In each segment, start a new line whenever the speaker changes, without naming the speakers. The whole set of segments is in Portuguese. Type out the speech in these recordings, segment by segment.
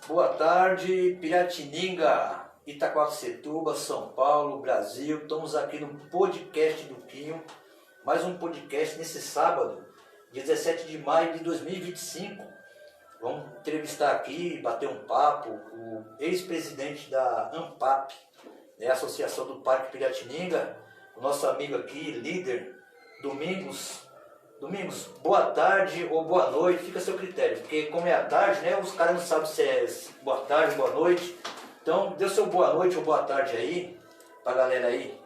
Boa tarde, Piratininga, Itaquaquecetuba, São Paulo, Brasil. Estamos aqui no podcast do Quinho, mais um podcast nesse sábado, 17 de maio de 2025. Vamos entrevistar aqui, bater um papo, o ex-presidente da ANPAP, né, Associação do Parque Piratininga, o nosso amigo aqui, líder, Domingos. Domingos, boa tarde ou boa noite, fica a seu critério, porque como é a tarde, né, os caras não sabem se é boa tarde, boa noite. Então, dê o seu boa noite ou boa tarde aí, pra galera aí.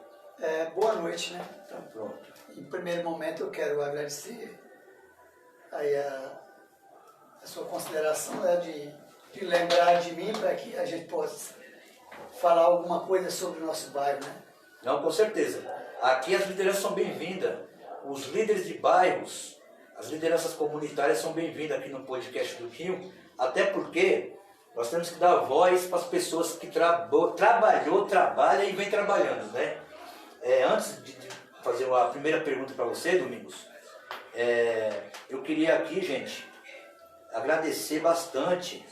Boa noite, né?
Então, pronto.
Em primeiro momento eu quero agradecer aí a sua consideração, né, de lembrar de mim para que a gente possa falar alguma coisa sobre o nosso bairro, né?
Não, com certeza. Aqui as lideranças são bem-vindas. Os líderes de bairros, as lideranças comunitárias são bem-vindas aqui no podcast do Quinho, até porque nós temos que dar voz para as pessoas que trabalham e vem trabalhando, né? Antes de fazer a primeira pergunta para você, Domingos, eu queria aqui, gente, agradecer bastante.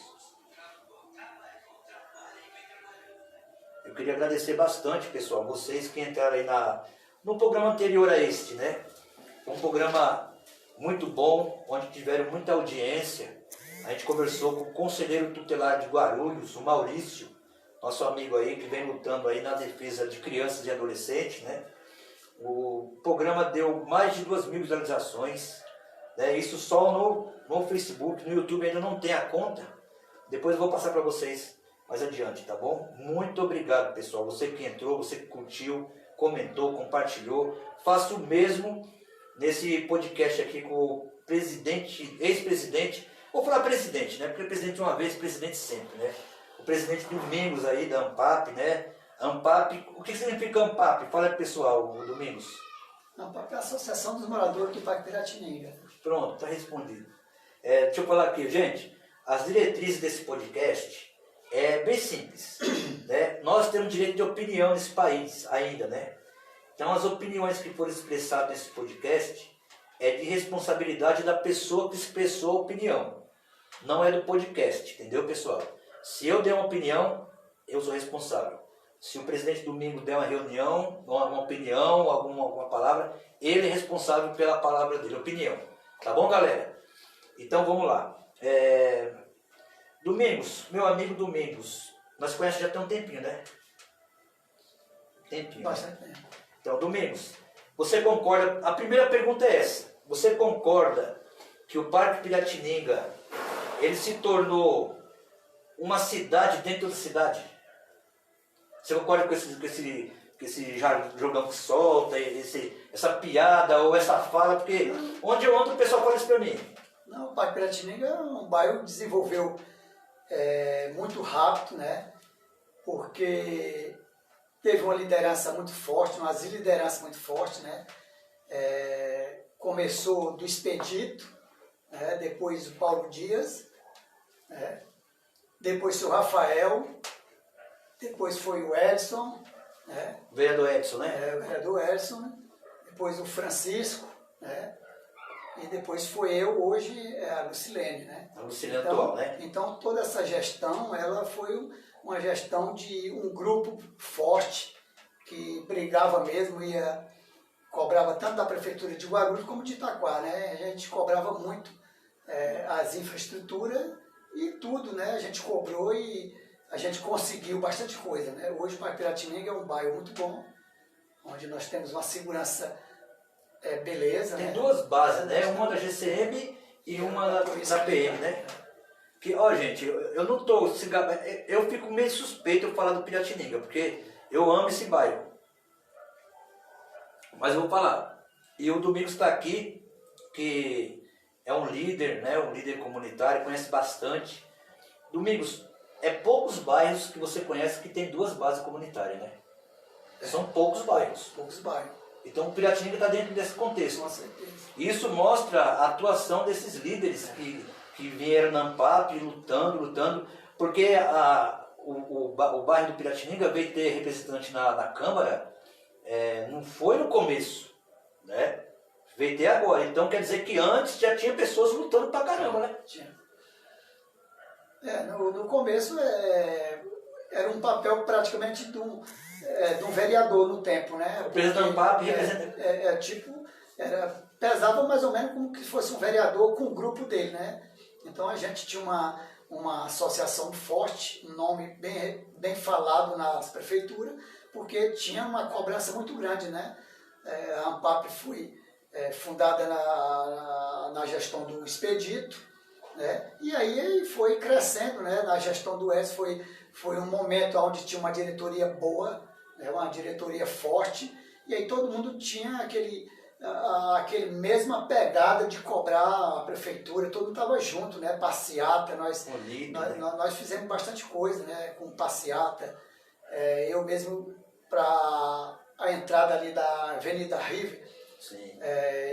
Eu queria agradecer bastante, pessoal, vocês que entraram aí no programa anterior a este, né? Um programa muito bom, onde tiveram muita audiência. A gente conversou com o conselheiro tutelar de Guarulhos, o Maurício, nosso amigo aí, que vem lutando aí na defesa de crianças e adolescentes, né? O programa deu mais de 2.000 visualizações, né? Isso só no Facebook, no YouTube ainda não tem a conta. Depois eu vou passar para vocês mais adiante, tá bom? Muito obrigado, pessoal. Você que entrou, você que curtiu, comentou, compartilhou. Faça o mesmo nesse podcast aqui com o presidente, ex-presidente, vou falar presidente, né? Porque presidente uma vez, presidente sempre, né? O presidente Domingos aí da ANPAP, né? ANPAP, o que significa ANPAP? Fala aí, pessoal, o Domingos.
ANPAP é a Associação dos Moradores do Parque Piratininga.
Pronto, tá respondido. Deixa eu falar aqui, gente, as diretrizes desse podcast é bem simples, né? Nós temos direito de opinião nesse país ainda, né? Então as opiniões que foram expressadas nesse podcast é de responsabilidade da pessoa que expressou a opinião. Não é do podcast, entendeu, pessoal? Se eu der uma opinião, eu sou responsável. Se o presidente Domingo der uma reunião, uma opinião, alguma palavra, ele é responsável pela palavra dele, opinião. Tá bom, galera? Então vamos lá. Domingos, meu amigo Domingos, nós conhecemos já tem um tempinho, né? Tempinho.
Bastante tempo.
Então, Domingos, você concorda? A primeira pergunta é essa. Você concorda que o Parque Piratininga ele se tornou uma cidade dentro da cidade? Você concorda com esse jargão que solta, essa piada ou essa fala? Porque onde eu ando o pessoal fala isso pra mim.
Não, o Parque Piratininga é um bairro que desenvolveu muito rápido, né? Porque teve uma liderança muito forte, uma liderança muito forte, né? Começou do Expedito, né? Depois o Paulo Dias, né? Depois o Rafael, depois foi o Edson, né?
O vereador Edson, né?
O vereador Edson, né? Depois o Francisco, né? E depois foi eu, hoje a Lucilene, né?
A Lucilene atual, né?
Então toda essa gestão, ela foi uma gestão de um grupo forte que brigava mesmo, cobrava tanto da prefeitura de Guarulhos como de Itaquá, né? A gente cobrava muito as infraestruturas e tudo, né? A gente cobrou e a gente conseguiu bastante coisa, né? Hoje o Parque Piratininga é um bairro muito bom, onde nós temos uma segurança beleza.
Tem
né?
duas bases, né? Uma da GCM e uma da PM, né? Que, ó, gente, eu não tô... Eu fico meio suspeito eu falar do Piratininga, porque eu amo esse bairro. Mas eu vou falar. E o Domingos está aqui, que é um líder, né? Um líder comunitário, conhece bastante. Domingos, poucos bairros que você conhece que tem duas bases comunitárias, né? São poucos bairros.
Poucos bairros.
Então o Piratininga está dentro desse contexto.
Com certeza.
Isso mostra a atuação desses líderes que vieram na ANPAP lutando, porque o bairro do Piratininga veio ter representante na Câmara, não foi no começo, né? Veio ter agora. Então quer dizer que antes já tinha pessoas lutando pra caramba, né?
Tinha. No começo era um papel praticamente de um vereador no tempo, né?
O presidente da ANPAP representa...
pesava mais ou menos como que fosse um vereador com o grupo dele, né? Então a gente tinha uma associação forte, um nome bem falado nas prefeituras, porque tinha uma cobrança muito grande, né? A ANPAP foi fundada na gestão do Expedito, né? E aí foi crescendo, né? Na gestão do Edson foi um momento onde tinha uma diretoria boa, né? Uma diretoria forte, e aí todo mundo tinha aquele mesma pegada de cobrar a prefeitura, todo mundo estava junto, né? Passeata, nós fizemos bastante coisa, né? Com passeata, eu mesmo para a entrada ali da Avenida Rive,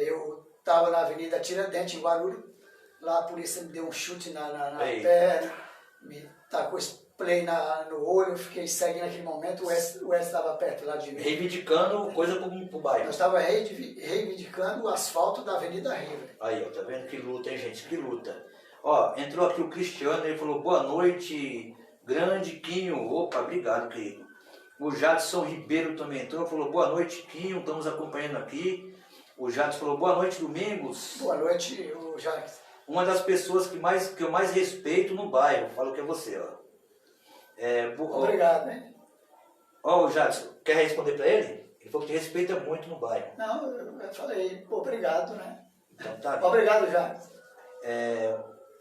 eu estava na Avenida Tiradentes, em Guarulhos, lá a polícia me deu um chute na perna, me tacou spray no olho, eu fiquei cego naquele momento, o Wes estava perto lá de mim.
Reivindicando coisa para o bairro.
Nós estávamos reivindicando o asfalto da Avenida Rive.
Aí, ó, tá vendo que luta, hein, gente? Que luta. Ó, entrou aqui o Cristiano, ele falou, boa noite, grande Quinho. Opa, obrigado, querido. O Jadson Ribeiro também entrou, falou, boa noite, Quinho, estamos acompanhando aqui. O Jadson falou, boa noite, Domingos.
Boa noite, o Jadson.
Uma das pessoas que eu mais respeito no bairro, falo que é você, ó.
Obrigado, né?
Ó, o Jadson, quer responder para ele? Ele falou que te respeita muito no bairro.
Não, eu falei, obrigado, né?
Então tá.
Obrigado, Jadson.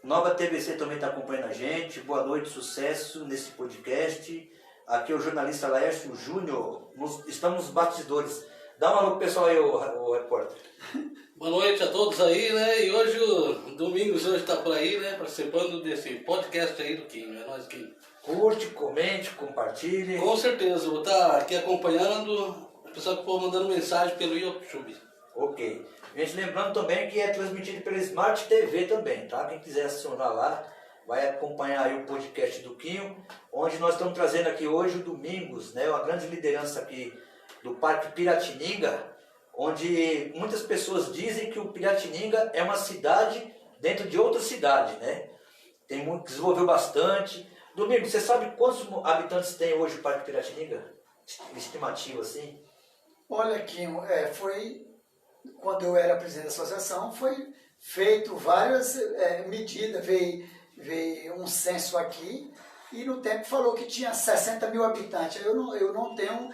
Nova TVC também está acompanhando a gente. Boa noite, sucesso nesse podcast. Aqui é o jornalista Laércio Júnior. Estamos nos bastidores. Dá um alô pro pessoal aí, o repórter.
Boa noite a todos aí, né? E hoje o Domingos está por aí, né? Participando desse podcast aí do Quinho. É nóis, Quinho.
Curte, comente, compartilhe.
Com certeza, vou estar aqui acompanhando. O pessoal que for mandando mensagem pelo YouTube.
Ok. Gente, lembrando também que é transmitido pela Smart TV também, tá? Quem quiser acionar lá, vai acompanhar aí o podcast do Quinho, onde nós estamos trazendo aqui hoje o Domingos, né? Uma grande liderança aqui do Parque Piratininga, onde muitas pessoas dizem que o Piratininga é uma cidade dentro de outra cidade, né? Desenvolveu bastante. Domingos, você sabe quantos habitantes tem hoje o Parque Piratininga? Estimativa, assim?
Olha, Quinho, quando eu era presidente da associação, foi feito várias medidas, veio um censo aqui, e no tempo falou que tinha 60 mil habitantes. Eu não tenho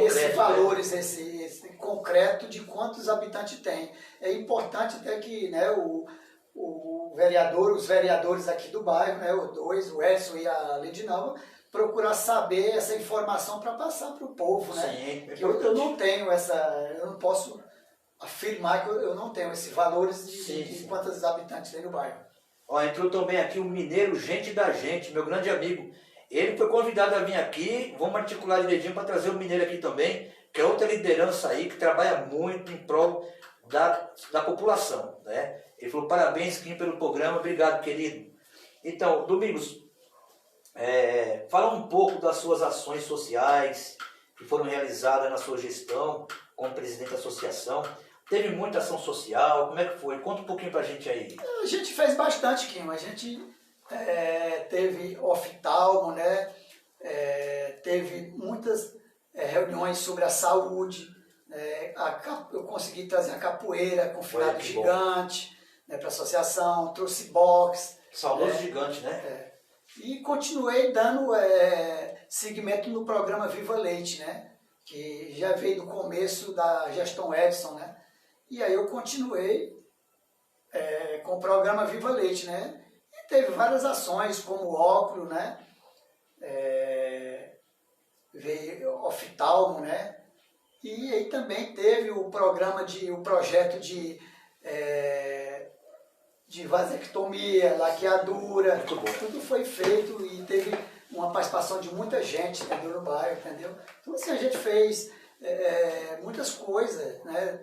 esses valores, né? esse concreto de quantos habitantes tem. É importante até que, né, os vereadores aqui do bairro, né, o Edson e a Lidinalva, procurar saber essa informação para passar para o povo, né?
Sim,
eu não tenho eu não posso afirmar que eu não tenho esses valores de quantos habitantes tem no bairro.
Ó, entrou também aqui o mineiro Gente da Gente, meu grande amigo. Ele foi convidado a vir aqui, vamos articular direitinho para trazer o mineiro aqui também, que é outra liderança aí, que trabalha muito em prol da população, né? Ele falou, parabéns, Quinho, pelo programa, obrigado, querido. Então, Domingos, fala um pouco das suas ações sociais que foram realizadas na sua gestão como presidente da associação. Teve muita ação social, como é que foi? Conta um pouquinho pra gente aí.
A gente fez bastante, Quinho. A gente teve oftalmo, né? Teve muitas reuniões sobre a saúde. Eu consegui trazer a capoeira com finado gigante, né, para a associação, trouxe boxe.
Saudoso gigante, né?
E continuei dando seguimento no programa Viva Leite, né? Que já veio do começo da gestão Edson, né? E aí eu continuei com o programa Viva Leite, né? E teve várias ações, como o óculos, né? Veio oftalmo, né? E aí também teve o projeto de vasectomia, laqueadura, tudo foi feito e teve uma participação de muita gente, entendeu, no bairro, entendeu? Então assim, a gente fez muitas coisas, né?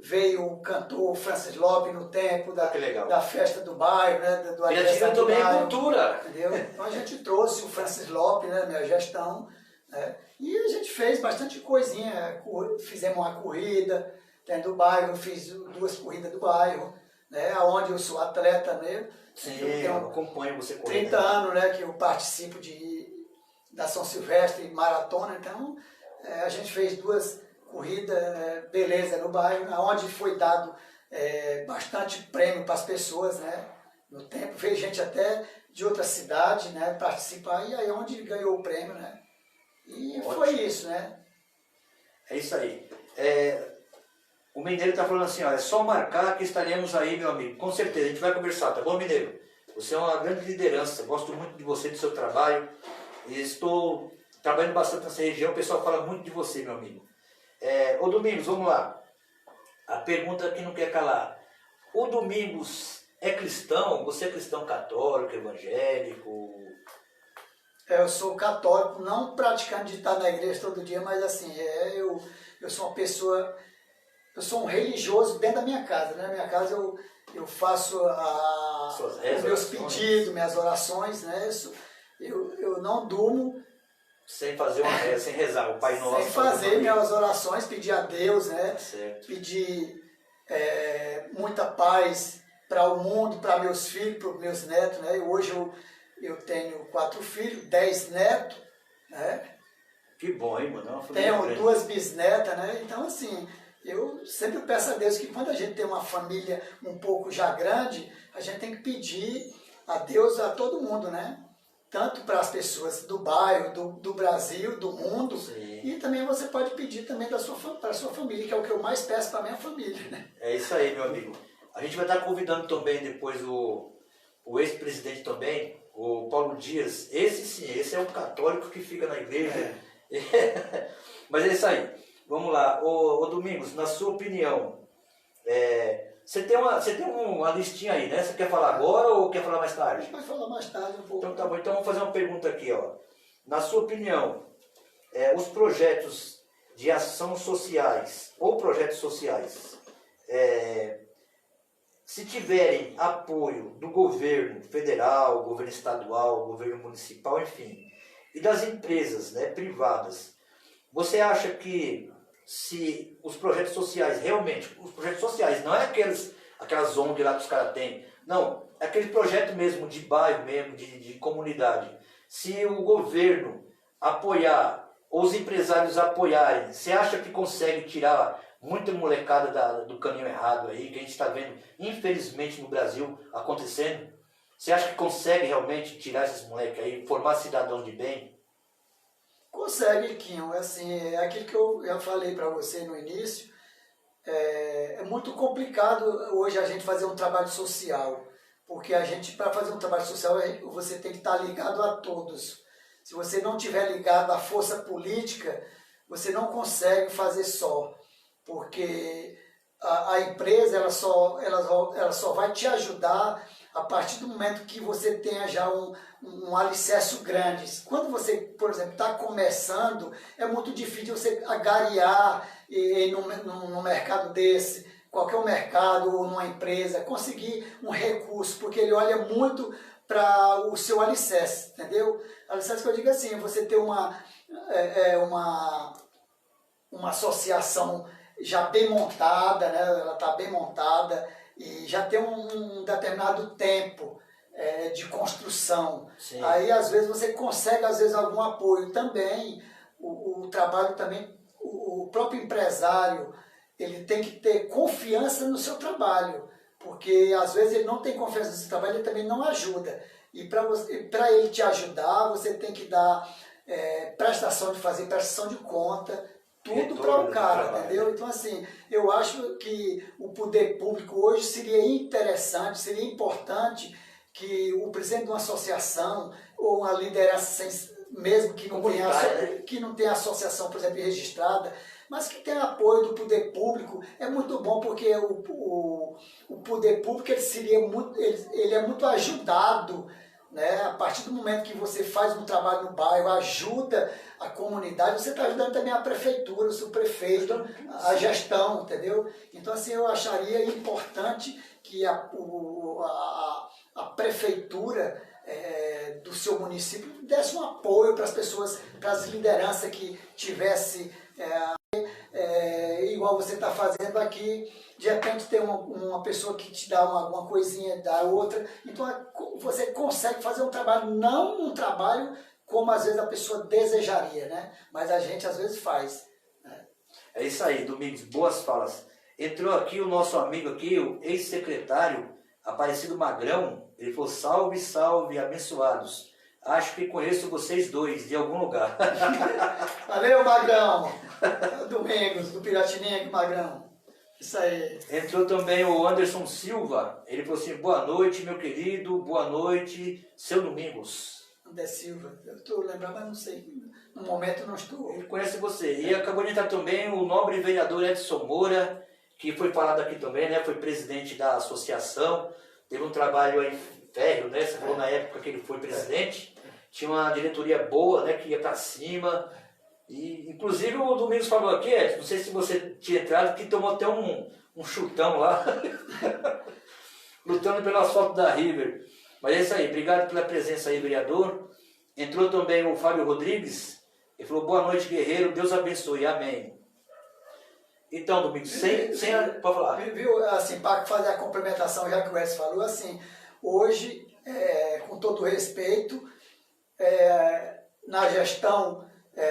Veio o cantor Francis Lopes no tempo da festa do bairro, né? Do aniversário do
também
bairro,
cultura.
entendeu? Então a gente trouxe o Francis Lopes, né? Minha gestão, né? E a gente fez bastante coisinha, fizemos uma corrida dentro do bairro, fiz 2 corridas do bairro, né, onde eu sou atleta mesmo.
Sim,
eu
eu
tenho
acompanho você correndo.
30 anos, né, que eu participo da São Silvestre e maratona, então a gente fez 2 corridas, beleza, no bairro, onde foi dado bastante prêmio para as pessoas, né, no tempo. Veio gente até de outra cidade, né, participar, e aí onde ganhou o prêmio, né. E
Ótimo.
foi isso, né.
É isso aí. O Mineiro está falando assim, ó, é só marcar que estaremos aí, meu amigo. Com certeza, a gente vai conversar, tá bom, Mineiro? Você é uma grande liderança, gosto muito de você, do seu trabalho. E estou trabalhando bastante nessa região, o pessoal fala muito de você, meu amigo. Ô Domingos, vamos lá. A pergunta que não quer calar. O Domingos é cristão? Você é cristão católico, evangélico?
Eu sou católico, não praticando de estar na igreja todo dia, mas assim, eu sou uma pessoa, eu sou um religioso dentro da minha casa. Né? Na minha casa eu faço os meus pedidos, minhas orações, né? Eu não durmo
sem fazer uma reza, sem rezar o Pai Nosso.
Sem fazer minhas orações, pedir a Deus, né?
Certo.
Pedir muita paz para o mundo, para meus filhos, para os meus netos, né? Hoje eu tenho 4 filhos, 10 netos, né?
Que bom, hein, mano?
Tenho 2 bisnetas, né? Então, assim, eu sempre peço a Deus que quando a gente tem uma família um pouco já grande, a gente tem que pedir a Deus a todo mundo, né? Tanto para as pessoas do bairro, do Brasil, do mundo.
Sim.
E também você pode pedir também para a sua família, que é o que eu mais peço para a minha família, né?
É isso aí, meu amigo. A gente vai estar convidando também depois o ex-presidente também, o Paulo Dias. Esse sim, esse é um católico que fica na igreja. Mas é isso aí. Vamos lá. Ô Domingos, na sua opinião, você tem uma listinha aí, né? Você quer falar agora ou quer falar mais tarde?
Pode falar mais tarde um pouco.
Então tá bom. Então vamos fazer uma pergunta aqui, ó. Na sua opinião, os projetos de ação sociais ou projetos sociais, se tiverem apoio do governo federal, governo estadual, governo municipal, enfim, e das empresas, né, privadas, você acha que se os projetos sociais realmente, os projetos sociais, não é aquelas ONG lá que os caras têm, não, é aquele projeto mesmo de bairro mesmo, de comunidade, se o governo apoiar, ou os empresários apoiarem, você acha que consegue tirar muita molecada do caminho errado aí, que a gente está vendo, infelizmente, no Brasil acontecendo? Você acha que consegue realmente tirar esses moleques aí, formar cidadãos de bem?
Consegue, Quinho. Assim, é aquilo que eu já falei para você no início. É muito complicado hoje a gente fazer um trabalho social, porque para fazer um trabalho social, você tem que estar ligado a todos. Se você não estiver ligado à força política, você não consegue fazer só, porque a empresa ela só vai te ajudar a partir do momento que você tenha já um alicerce grande. Quando você, por exemplo, está começando, é muito difícil você agariar num mercado desse, qualquer mercado ou numa empresa, conseguir um recurso, porque ele olha muito para o seu alicerce, entendeu? Alicerce que eu digo assim, você ter uma associação já bem montada, né? Ela está bem montada e já tem um determinado tempo de construção. Sim. Aí às vezes você consegue algum apoio também, o trabalho também, o próprio empresário, ele tem que ter confiança no seu trabalho, porque às vezes ele não tem confiança no seu trabalho, ele também não ajuda. E para ele te ajudar, você tem que dar prestação de conta, tudo para o cara, entendeu? Então, assim, eu acho que o poder público hoje seria interessante, seria importante que o presidente de uma associação ou uma liderança, mesmo que não tenha associação, por exemplo, registrada, mas que tenha apoio do poder público, é muito bom, porque o poder público ele é muito ajudado, né? A partir do momento que você faz um trabalho no bairro, ajuda a comunidade, você está ajudando também a prefeitura, o seu prefeito, a gestão, entendeu? Então, assim, eu acharia importante que a prefeitura do seu município desse um apoio para as pessoas, para as lideranças que tivesse, igual igual você está fazendo aqui, de repente tem uma pessoa que te dá uma coisinha, dá outra, então você consegue fazer um trabalho, não um trabalho como às vezes a pessoa desejaria, né? Mas a gente às vezes faz. Né?
É isso aí, Domingos, boas falas. Entrou aqui o nosso amigo aqui, o ex-secretário Aparecido Magrão, ele falou: salve, salve, abençoados. Acho que conheço vocês dois de algum lugar.
Valeu, Magrão. Domingos, do Piratininga, Magrão. Isso aí.
Entrou também o Anderson Silva. Ele falou assim: boa noite, meu querido. Boa noite, seu Domingos.
André Silva. Eu estou lembrando, mas não sei. No momento não estou.
Ele conhece você. E acabou de entrar também o nobre vereador Edson Moura, que foi falado aqui também, né? Foi presidente da associação. Teve um trabalho aí férreo, né? Você falou na época que ele foi presidente. Tinha uma diretoria boa, né? Que ia para cima. E, inclusive, o Domingos falou aqui, não sei se você tinha entrado, que tomou até um chutão lá, lutando pelo asfalto da River. Mas é isso aí, obrigado pela presença aí, vereador. Entrou também o Fábio Rodrigues, ele falou: boa noite, guerreiro, Deus abençoe, amém. Então, Domingos, pode falar.
Viu, assim, para fazer a complementação, já que o Edson falou, assim, hoje, com todo respeito, na gestão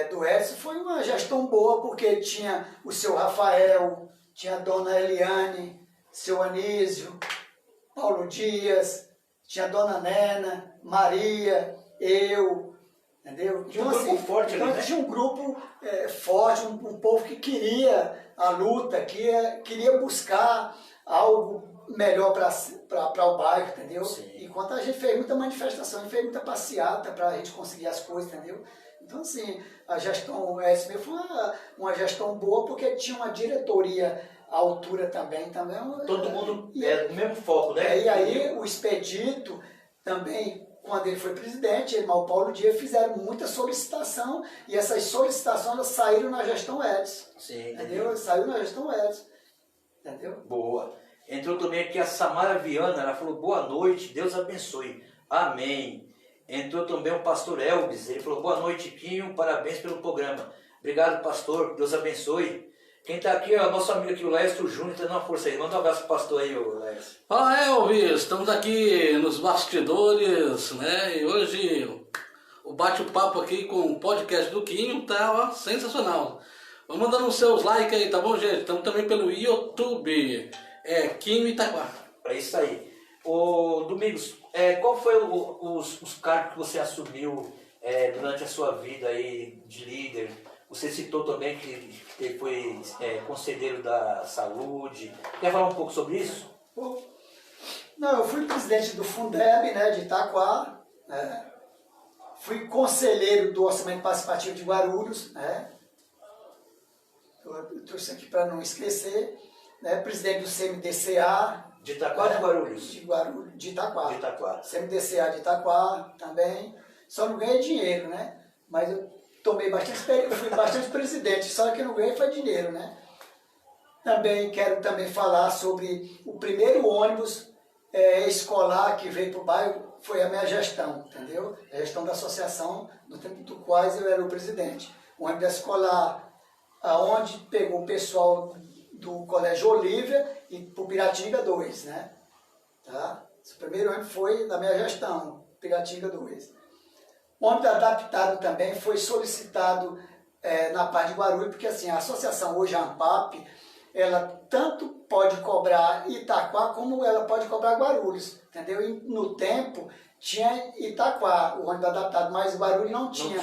do Edson, foi uma gestão boa, porque tinha o seu Rafael, tinha a dona Eliane, seu Anísio, Paulo Dias, tinha a dona Nena, Maria, eu, entendeu?
Tinha um grupo forte ali, né?
Tinha um grupo forte, um povo que queria a luta, que queria buscar algo melhor para o bairro, entendeu?
Sim.
Enquanto a gente fez muita manifestação, a gente fez muita passeata para a gente conseguir as coisas, entendeu? Então, assim, a gestão SB foi uma gestão boa, porque tinha uma diretoria à altura também.
Todo mundo do mesmo foco, né?
E aí o Expedito também, quando ele foi presidente, ele e o Paulo Dias fizeram muita solicitação, e essas solicitações elas saíram na gestão Edson.
Sim,
entendeu? Saiu na gestão Edson. Entendeu?
Boa. Entrou também aqui a Samara Viana, ela falou: boa noite, Deus abençoe, amém. Entrou também o pastor Elvis, ele falou: boa noite, Quinho, parabéns pelo programa. Obrigado, pastor, Deus abençoe. Quem está aqui é o nosso amigo aqui, o Lécio Júnior, tá dando uma força aí. Manda um abraço pro pastor aí, o Lécio.
Fala, Elvis, estamos aqui nos bastidores, né? E hoje o bate-papo aqui com o podcast do Quinho tá sensacional. Vamos mandando os seus likes aí, tá bom, gente? Estamos também pelo YouTube, Quinho Itaquá.
É isso aí. Ô, Domingos, qual foi os cargos que você assumiu durante a sua vida aí de líder? Você citou também que foi conselheiro da saúde. Quer falar um pouco sobre isso?
Não, eu fui presidente do Fundeb, né, de Itaquá, né? Fui conselheiro do Orçamento Participativo de Guarulhos, né? Eu trouxe aqui para não esquecer, né? Presidente do CMDCA.
De Itaquá ou de Guarulhos?
De Itaquá.
De Itaquá.
CMDCA de Itaquá também. Só não ganhei dinheiro, né? Mas eu tomei bastante experiência, fui bastante presidente, só que não ganhei foi dinheiro, né? Também quero falar sobre o primeiro ônibus escolar que veio para o bairro, foi a minha gestão, entendeu? A gestão da associação, no tempo do quais eu era o presidente. O ônibus escolar, aonde pegou o pessoal do Colégio Olívia e para o Piratininga 2, né? Tá? Esse primeiro ônibus foi da minha gestão, Piratininga 2. O ônibus adaptado também foi solicitado na parte de Guarulhos, porque assim, a associação hoje, a ANPAP, ela tanto pode cobrar Itaquá como ela pode cobrar Guarulhos, entendeu? E no tempo tinha Itaquá, o ônibus adaptado, mas Guarulhos não tinha.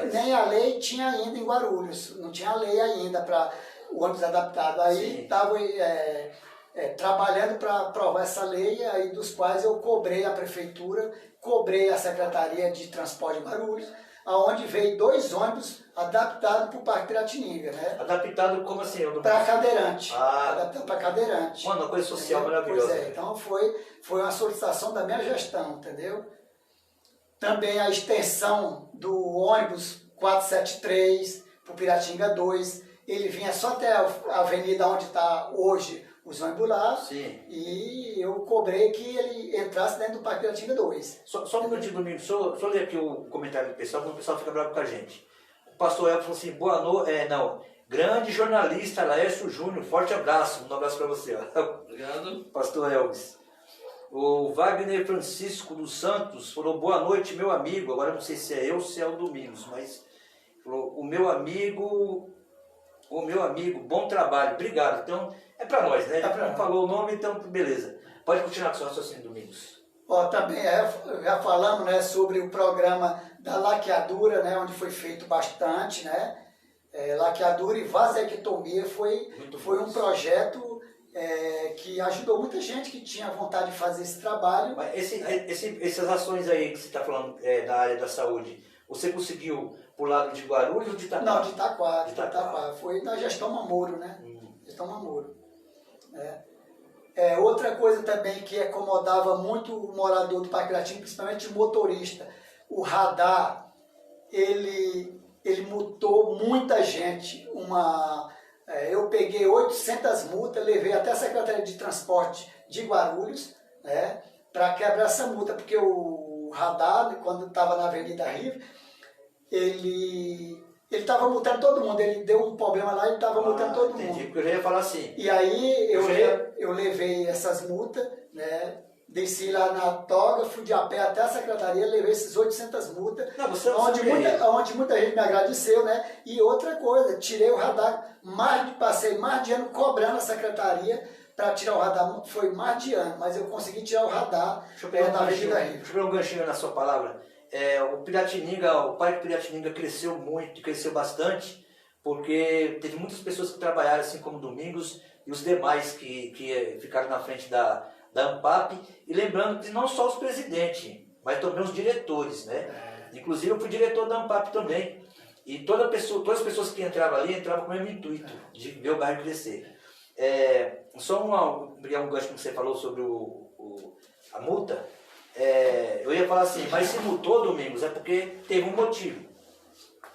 Nem a lei tinha ainda em Guarulhos, não tinha lei ainda para o ônibus adaptado. Aí estava trabalhando para aprovar essa lei, aí dos quais eu cobrei a prefeitura, cobrei a Secretaria de Transporte de Guarulhos, aonde veio 2 ônibus adaptados para o Parque Piratininga, né?
Adaptado como assim?
Para cadeirante.
Ah.
Adaptado para cadeirante.
Mano, uma coisa social maravilhosa.
Pois então foi uma solicitação da minha gestão, entendeu? Também a extensão do ônibus 473 para o Piratininga 2, ele vinha só até a avenida onde está hoje os ônibus lá.
Sim.
E eu cobrei que ele entrasse dentro do Parque Piratininga 2.
Só um minutinho, Domingos, só ler aqui o comentário do pessoal, porque o pessoal fica bravo com a gente. O pastor Elton falou assim: boa noite. Grande jornalista Laércio Júnior, forte abraço. Um abraço para você. Ó.
Obrigado.
Pastor Elvis. O Wagner Francisco dos Santos falou, boa noite, meu amigo. Agora não sei se é eu ou se é o Domingos, mas falou, o meu amigo, bom trabalho, obrigado. Então, é para nós, né? Não falou o nome, então beleza. Pode continuar com o seu raciocínio, Domingos.
Ó, também já falamos, né, sobre o programa da laqueadura, né, onde foi feito bastante, né? Laqueadura e vasectomia foi um projeto que ajudou muita gente que tinha vontade de fazer esse trabalho.
Mas essas ações aí que você está falando da área da saúde, você conseguiu pro lado de Guarulhos ou de Itaquá?
Não, de Itaquá. Foi na gestão Mamoro, né? Gestão Mamoro. Outra coisa também que acomodava muito o morador do Parque Latino, principalmente o motorista, o radar, ele multou muita gente. Eu peguei 800 multas, levei até a Secretaria de Transporte de Guarulhos, né, para quebrar essa multa, porque o radar, quando estava na Avenida Rio, ele estava multando todo mundo, ele deu um problema lá e estava multando todo mundo.
Entendi, porque eu já ia falar assim.
E aí eu levei essas multas, né? Desci lá na toga, fui de a pé até a secretaria, levei esses 800 multas, onde muita gente me agradeceu, né? E outra coisa, tirei o radar, passei mais de ano cobrando a secretaria para tirar o radar, foi mais de ano, mas eu consegui tirar o radar da Avenida Rio.
Deixa eu pegar um ganchinho na sua palavra. O Parque Piratininga cresceu muito, cresceu bastante, porque teve muitas pessoas que trabalharam, assim como Domingos, e os demais que ficaram na frente da ANPAP, e lembrando que não só os presidentes, mas também os diretores, né? Inclusive eu fui diretor da ANPAP também, e todas as pessoas que entravam ali, entravam com o mesmo intuito, de ver o bairro crescer. Pegar um gancho que você falou sobre a multa, eu ia falar assim, mas se multou, Domingos, é porque teve um motivo.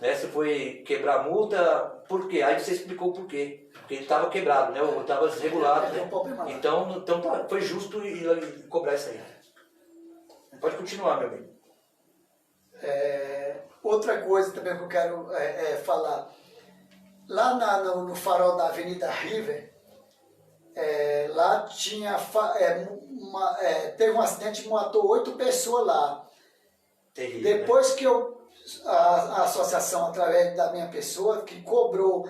Né? Você foi quebrar a multa, por quê? Aí você explicou o porquê. Porque ele estava quebrado, né? Ou estava desregulado. Né? Então foi justo ir cobrar isso aí. Pode continuar, meu amigo.
Outra coisa também que eu quero falar. Lá no farol da Avenida River, lá tinha teve um acidente que matou 8 pessoas lá.
Terrível,
depois, né? Que a associação, através da minha pessoa, que cobrou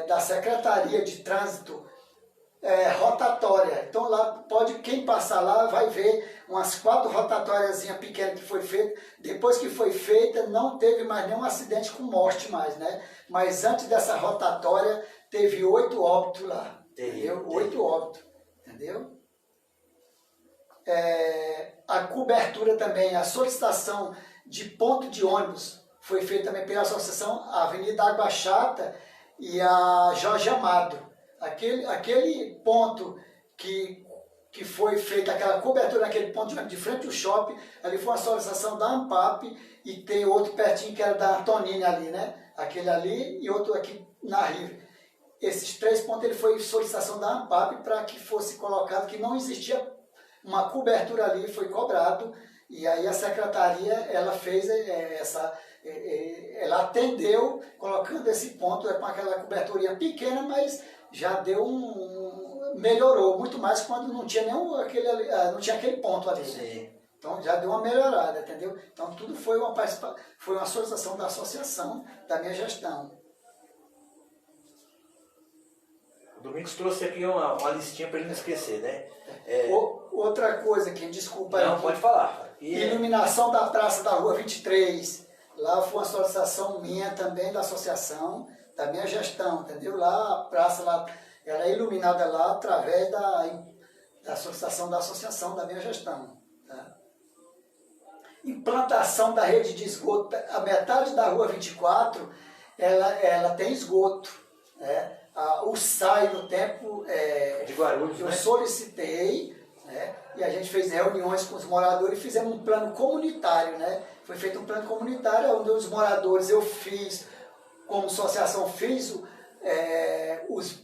da Secretaria de Trânsito rotatória. Então lá quem passar lá vai ver umas 4 rotatórias pequenas que foi feita. Depois que foi feita, não teve mais nenhum acidente com morte mais, né? Mas antes dessa rotatória, teve 8 óbitos lá. Entendeu? 8 óbitos, entendeu? A cobertura também, a solicitação de ponto de ônibus foi feita também pela associação Avenida Água Chata e a Jorge Amado. Aquele ponto que foi feita, aquela cobertura naquele ponto de ônibus de frente ao shopping, ali foi uma solicitação da ANPAP e tem outro pertinho que era da Antonini ali, né? Aquele ali e outro aqui na Rive. Esses 3 pontos ele foi solicitação da ANPAP para que fosse colocado que não existia uma cobertura ali, foi cobrado, e aí a secretaria ela fez ela atendeu colocando esse ponto com aquela coberturinha pequena, mas já deu melhorou muito mais quando não tinha não tinha aquele ponto ali. Né? Então já deu uma melhorada, entendeu? Então tudo foi uma solicitação da associação da minha gestão.
O Domingos trouxe aqui uma listinha para ele não esquecer, né?
Outra coisa que, desculpa...
Não, pode falar.
Iluminação da Praça da Rua 23. Lá foi uma solicitação minha também da associação, da minha gestão, entendeu? Lá a praça, ela é iluminada lá através da solicitação da associação, da minha gestão. Tá? Implantação da rede de esgoto. A metade da Rua 24, ela tem esgoto, né? O SAI no tempo
de Guarulhos,
eu solicitei, né? E a gente fez reuniões com os moradores e fizemos um plano comunitário, né? Foi feito um plano comunitário onde os moradores eu fiz, como associação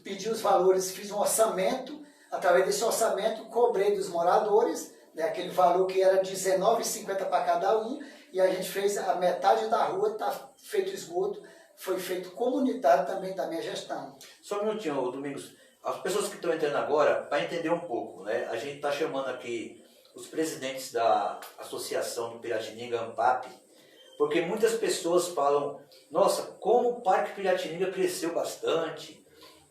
pedi os valores, fiz um orçamento, através desse orçamento cobrei dos moradores, né? Aquele valor que era R$19,50 para cada um, e a gente fez a metade da rua, está feito esgoto, foi feito comunitário também da minha gestão.
Só um minutinho, ô Domingos. As pessoas que estão entrando agora, para entender um pouco, né? A gente está chamando aqui os presidentes da Associação do Piratininga, ANPAP, porque muitas pessoas falam, nossa, como o Parque Piratininga cresceu bastante,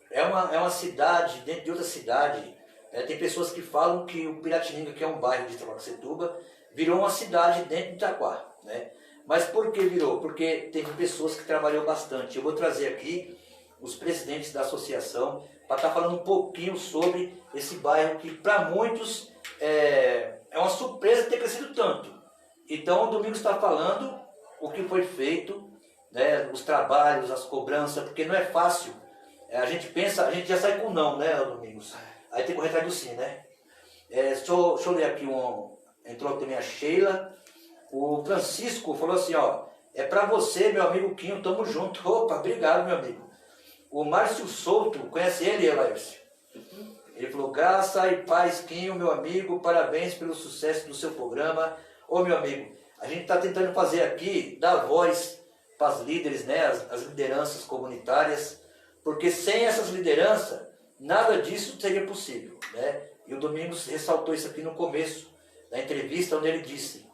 é uma cidade dentro de outra cidade. Tem pessoas que falam que o Piratininga, que é um bairro de Itaquaquecetuba, virou uma cidade dentro de Itaquá, né? Mas por que virou? Porque teve pessoas que trabalhou bastante. Eu vou trazer aqui os presidentes da associação para estar falando um pouquinho sobre esse bairro que para muitos é uma surpresa ter crescido tanto. Então o Domingos está falando o que foi feito, né, os trabalhos, as cobranças, porque não é fácil. A gente pensa, a gente já sai com não, né, Domingos? Aí tem que correr atrás do sim, né? Deixa eu ler aqui entrou também a Sheila. O Francisco falou assim, ó, é para você, meu amigo Quinho, tamo junto. Opa, obrigado, meu amigo. O Márcio Souto, conhece ele, Laércio? Ele falou, graça e paz, Quinho, meu amigo, parabéns pelo sucesso do seu programa. Ô, meu amigo, a gente está tentando fazer aqui, dar voz para as líderes, né, as lideranças comunitárias, porque sem essas lideranças, nada disso seria possível, né? E o Domingos ressaltou isso aqui no começo da entrevista, onde ele disse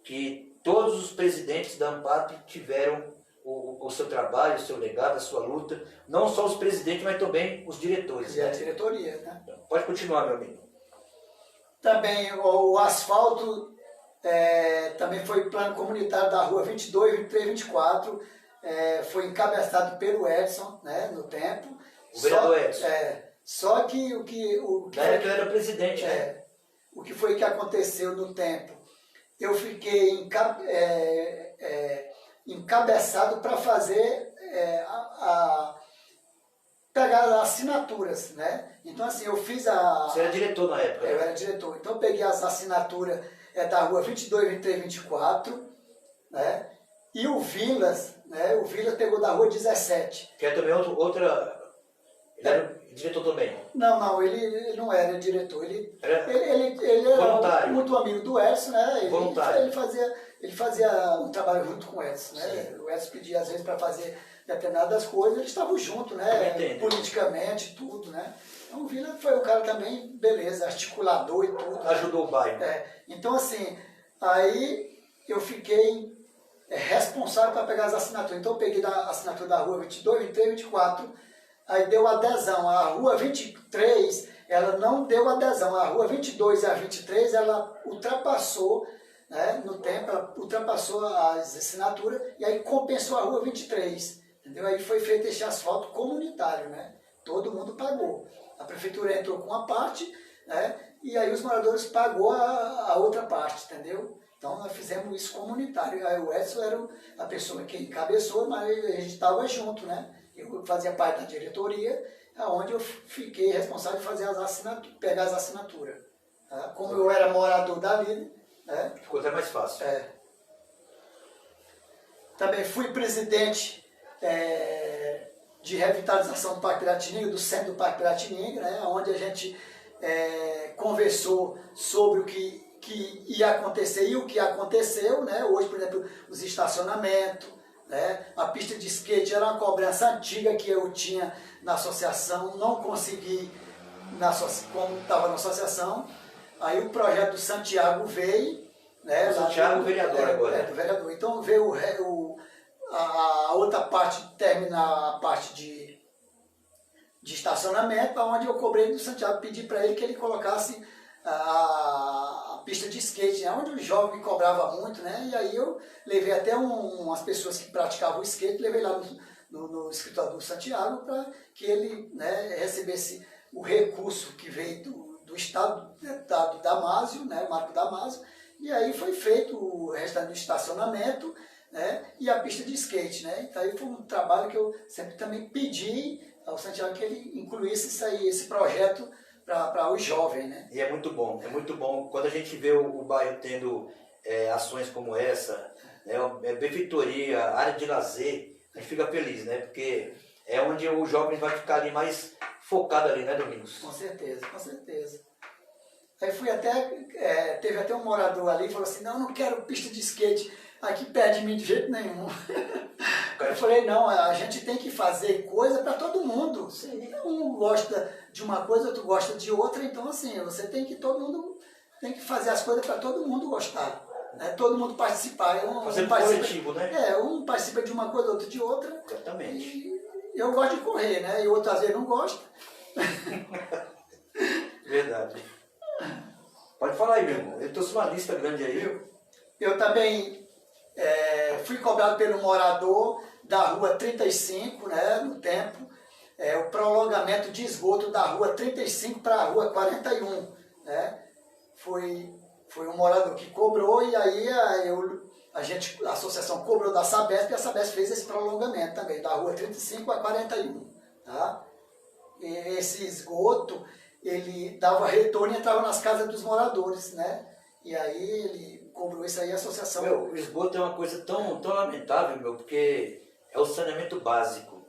que todos os presidentes da ANPAP tiveram o seu trabalho, o seu legado, a sua luta, não só os presidentes, mas também os diretores.
E a diretoria, né?
Pode continuar, meu amigo.
Também o asfalto também foi plano comunitário da rua 22, 23, 24, foi encabeçado pelo Edson, né, no tempo.
O vereador Edson.
Só que o que
Na época ele era presidente, né?
O que foi que aconteceu no tempo? Eu fiquei encabeçado para fazer pegar as assinaturas, né? Então assim, eu fiz
Você era diretor na época?
Eu era diretor. Então eu peguei as assinaturas da rua 22, 23, 24, né? E o Vilas, né? O Vilas pegou da rua 17.
Que é também outra... Ele era diretor também?
Não, ele não era diretor. Ele era
voluntário.
Muito amigo do Edson, né?
Voluntário.
Ele fazia um trabalho junto com o Edson, né? Sim. O Edson pedia às vezes para fazer determinadas coisas, eles estavam juntos, né? Politicamente, tudo, né? Então o Vila foi o cara também, beleza, articulador e tudo.
Ajudou o bairro.
Então assim, aí eu fiquei responsável para pegar as assinaturas. Então eu peguei a assinatura da rua 22, 23, 24, aí deu adesão. A rua 23, ela não deu adesão. A rua 22 e a 23, ela ultrapassou, né, no tempo, ela ultrapassou as assinaturas e aí compensou a rua 23. Entendeu? Aí foi feito esse asfalto comunitário, né? Todo mundo pagou. A prefeitura entrou com uma parte, né? E aí os moradores pagou a outra parte, entendeu? Então nós fizemos isso comunitário. Aí o Edson era a pessoa que encabeçou, mas a gente estava junto, né? Eu fazia parte da diretoria, onde eu fiquei responsável de fazer pegar as assinaturas. Tá? Como eu era morador dali, né?
Ficou até mais fácil.
Também fui presidente de revitalização do Parque Piratininga, do centro do Parque Piratininga, né? Onde a gente conversou sobre o que ia acontecer e o que aconteceu, né? Hoje, por exemplo, os estacionamentos, né? A pista de skate era uma cobrança antiga que eu tinha na associação, não consegui, como estava na associação. Aí o projeto do Santiago veio, né?
O Santiago, vereador agora.
Do vereador. Então veio a outra parte, terminar a parte de estacionamento, onde eu cobrei do Santiago, pedi para ele que ele colocasse a pista de skate, né? Onde o jovem cobrava muito, né? E aí eu levei até umas pessoas que praticavam o skate, levei lá no escritório do Santiago para que ele, né, recebesse o recurso que veio do Estado, deputado Damásio, né, Marco Damásio, e aí foi feito o restante do estacionamento, né, e a pista de skate, né? Então aí foi um trabalho que eu sempre também pedi ao Santiago que ele incluísse esse projeto para os jovens, né?
E é muito bom quando a gente vê o bairro tendo ações como essa, né, benfeitoria, área de lazer, a gente fica feliz, né? Porque é onde o jovem vai ficar ali mais focado ali, né, Domingos?
Com certeza, com certeza. Aí fui teve até um morador ali que falou assim, não quero pista de skate aqui perto de mim de jeito nenhum. Eu falei, não, a gente tem que fazer coisa para todo mundo. Um gosta de uma coisa, outro gosta de outra, então assim, todo mundo tem que fazer as coisas para todo mundo gostar. Né? Todo mundo participar.
Fazer coletivo, né?
Um participa de uma coisa, outro de outra.
Exatamente.
E eu gosto de correr, né? E o outro às vezes não gosta.
Verdade. Pode falar aí, meu irmão. Eu trouxe uma lista grande aí.
Eu também fui cobrado pelo morador da rua 35, né, no tempo, o prolongamento de esgoto da rua 35 para a rua 41. Né? Foi um morador que cobrou e aí a associação cobrou da Sabesp e a Sabesp fez esse prolongamento também, da rua 35 a 41. Tá? E esse esgoto, ele dava retorno e entrava nas casas dos moradores, né? E aí ele cobrou isso aí, a associação...
Meu, o esgoto é uma coisa tão lamentável, meu, porque é o saneamento básico.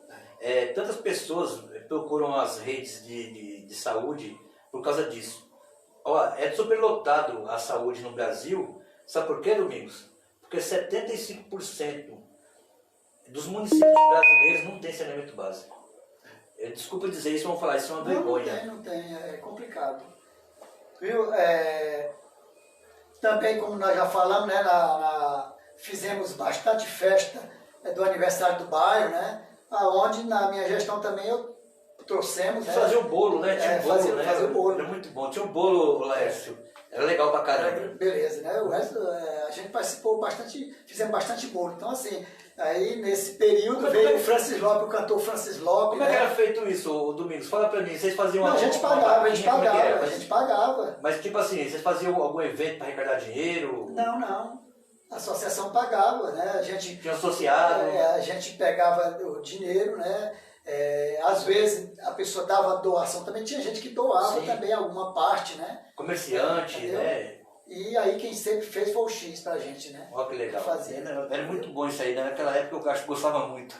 Tantas pessoas procuram as redes de saúde por causa disso. Ó, é superlotado a saúde no Brasil. Sabe por quê, Domingos? Porque 75% dos municípios brasileiros não tem saneamento básico. Desculpa dizer isso, vamos falar, isso é uma vergonha.
Não tem, é complicado. Viu? Também, como nós já falamos, né, fizemos bastante festa do aniversário do bairro, né, onde na minha gestão também trouxemos... Né,
fazer o bolo, né? Tinha um bolo, né?
Fazer o bolo.
Era muito bom. Tinha um bolo, Laércio. Era legal pra caramba.
Beleza, né? O resto, a gente participou bastante, fizemos bastante bolo. Então, assim, aí nesse período veio o Francis Lopes, o cantor Francis Lopes.
Como é que era feito isso, o Domingos? Fala pra mim, vocês faziam
a gente pagava.
Mas tipo assim, vocês faziam algum evento para arrecadar dinheiro?
Não. A associação pagava, né? A gente
tinha associado.
A gente pegava o dinheiro, né? Às vezes a pessoa dava doação, também tinha gente que doava também alguma parte, né?
Comerciante, né?
E aí quem sempre fez foi o X pra gente, né?
Olha que legal.
Fazer.
Era muito bom isso aí, né? Naquela época eu acho que gostava muito.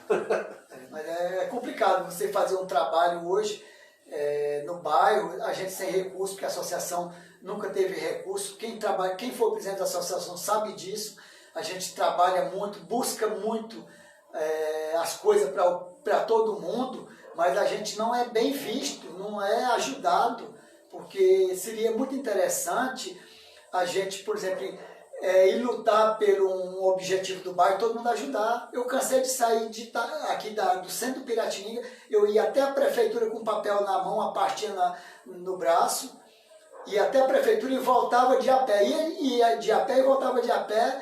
Mas é complicado você fazer um trabalho hoje no bairro, a gente sem recurso, porque a associação nunca teve recurso. Quem for presidente da associação sabe disso. A gente trabalha muito, busca muito as coisas para todo mundo, mas a gente não é bem visto, não é ajudado, porque seria muito interessante a gente, por exemplo, ir lutar pelo um objetivo do bairro, todo mundo ajudar. Eu cansei de sair aqui do centro do Piratininga, eu ia até a prefeitura com papel na mão, a pastinha no braço, ia até a prefeitura e voltava de a pé, ia de a pé e voltava de a pé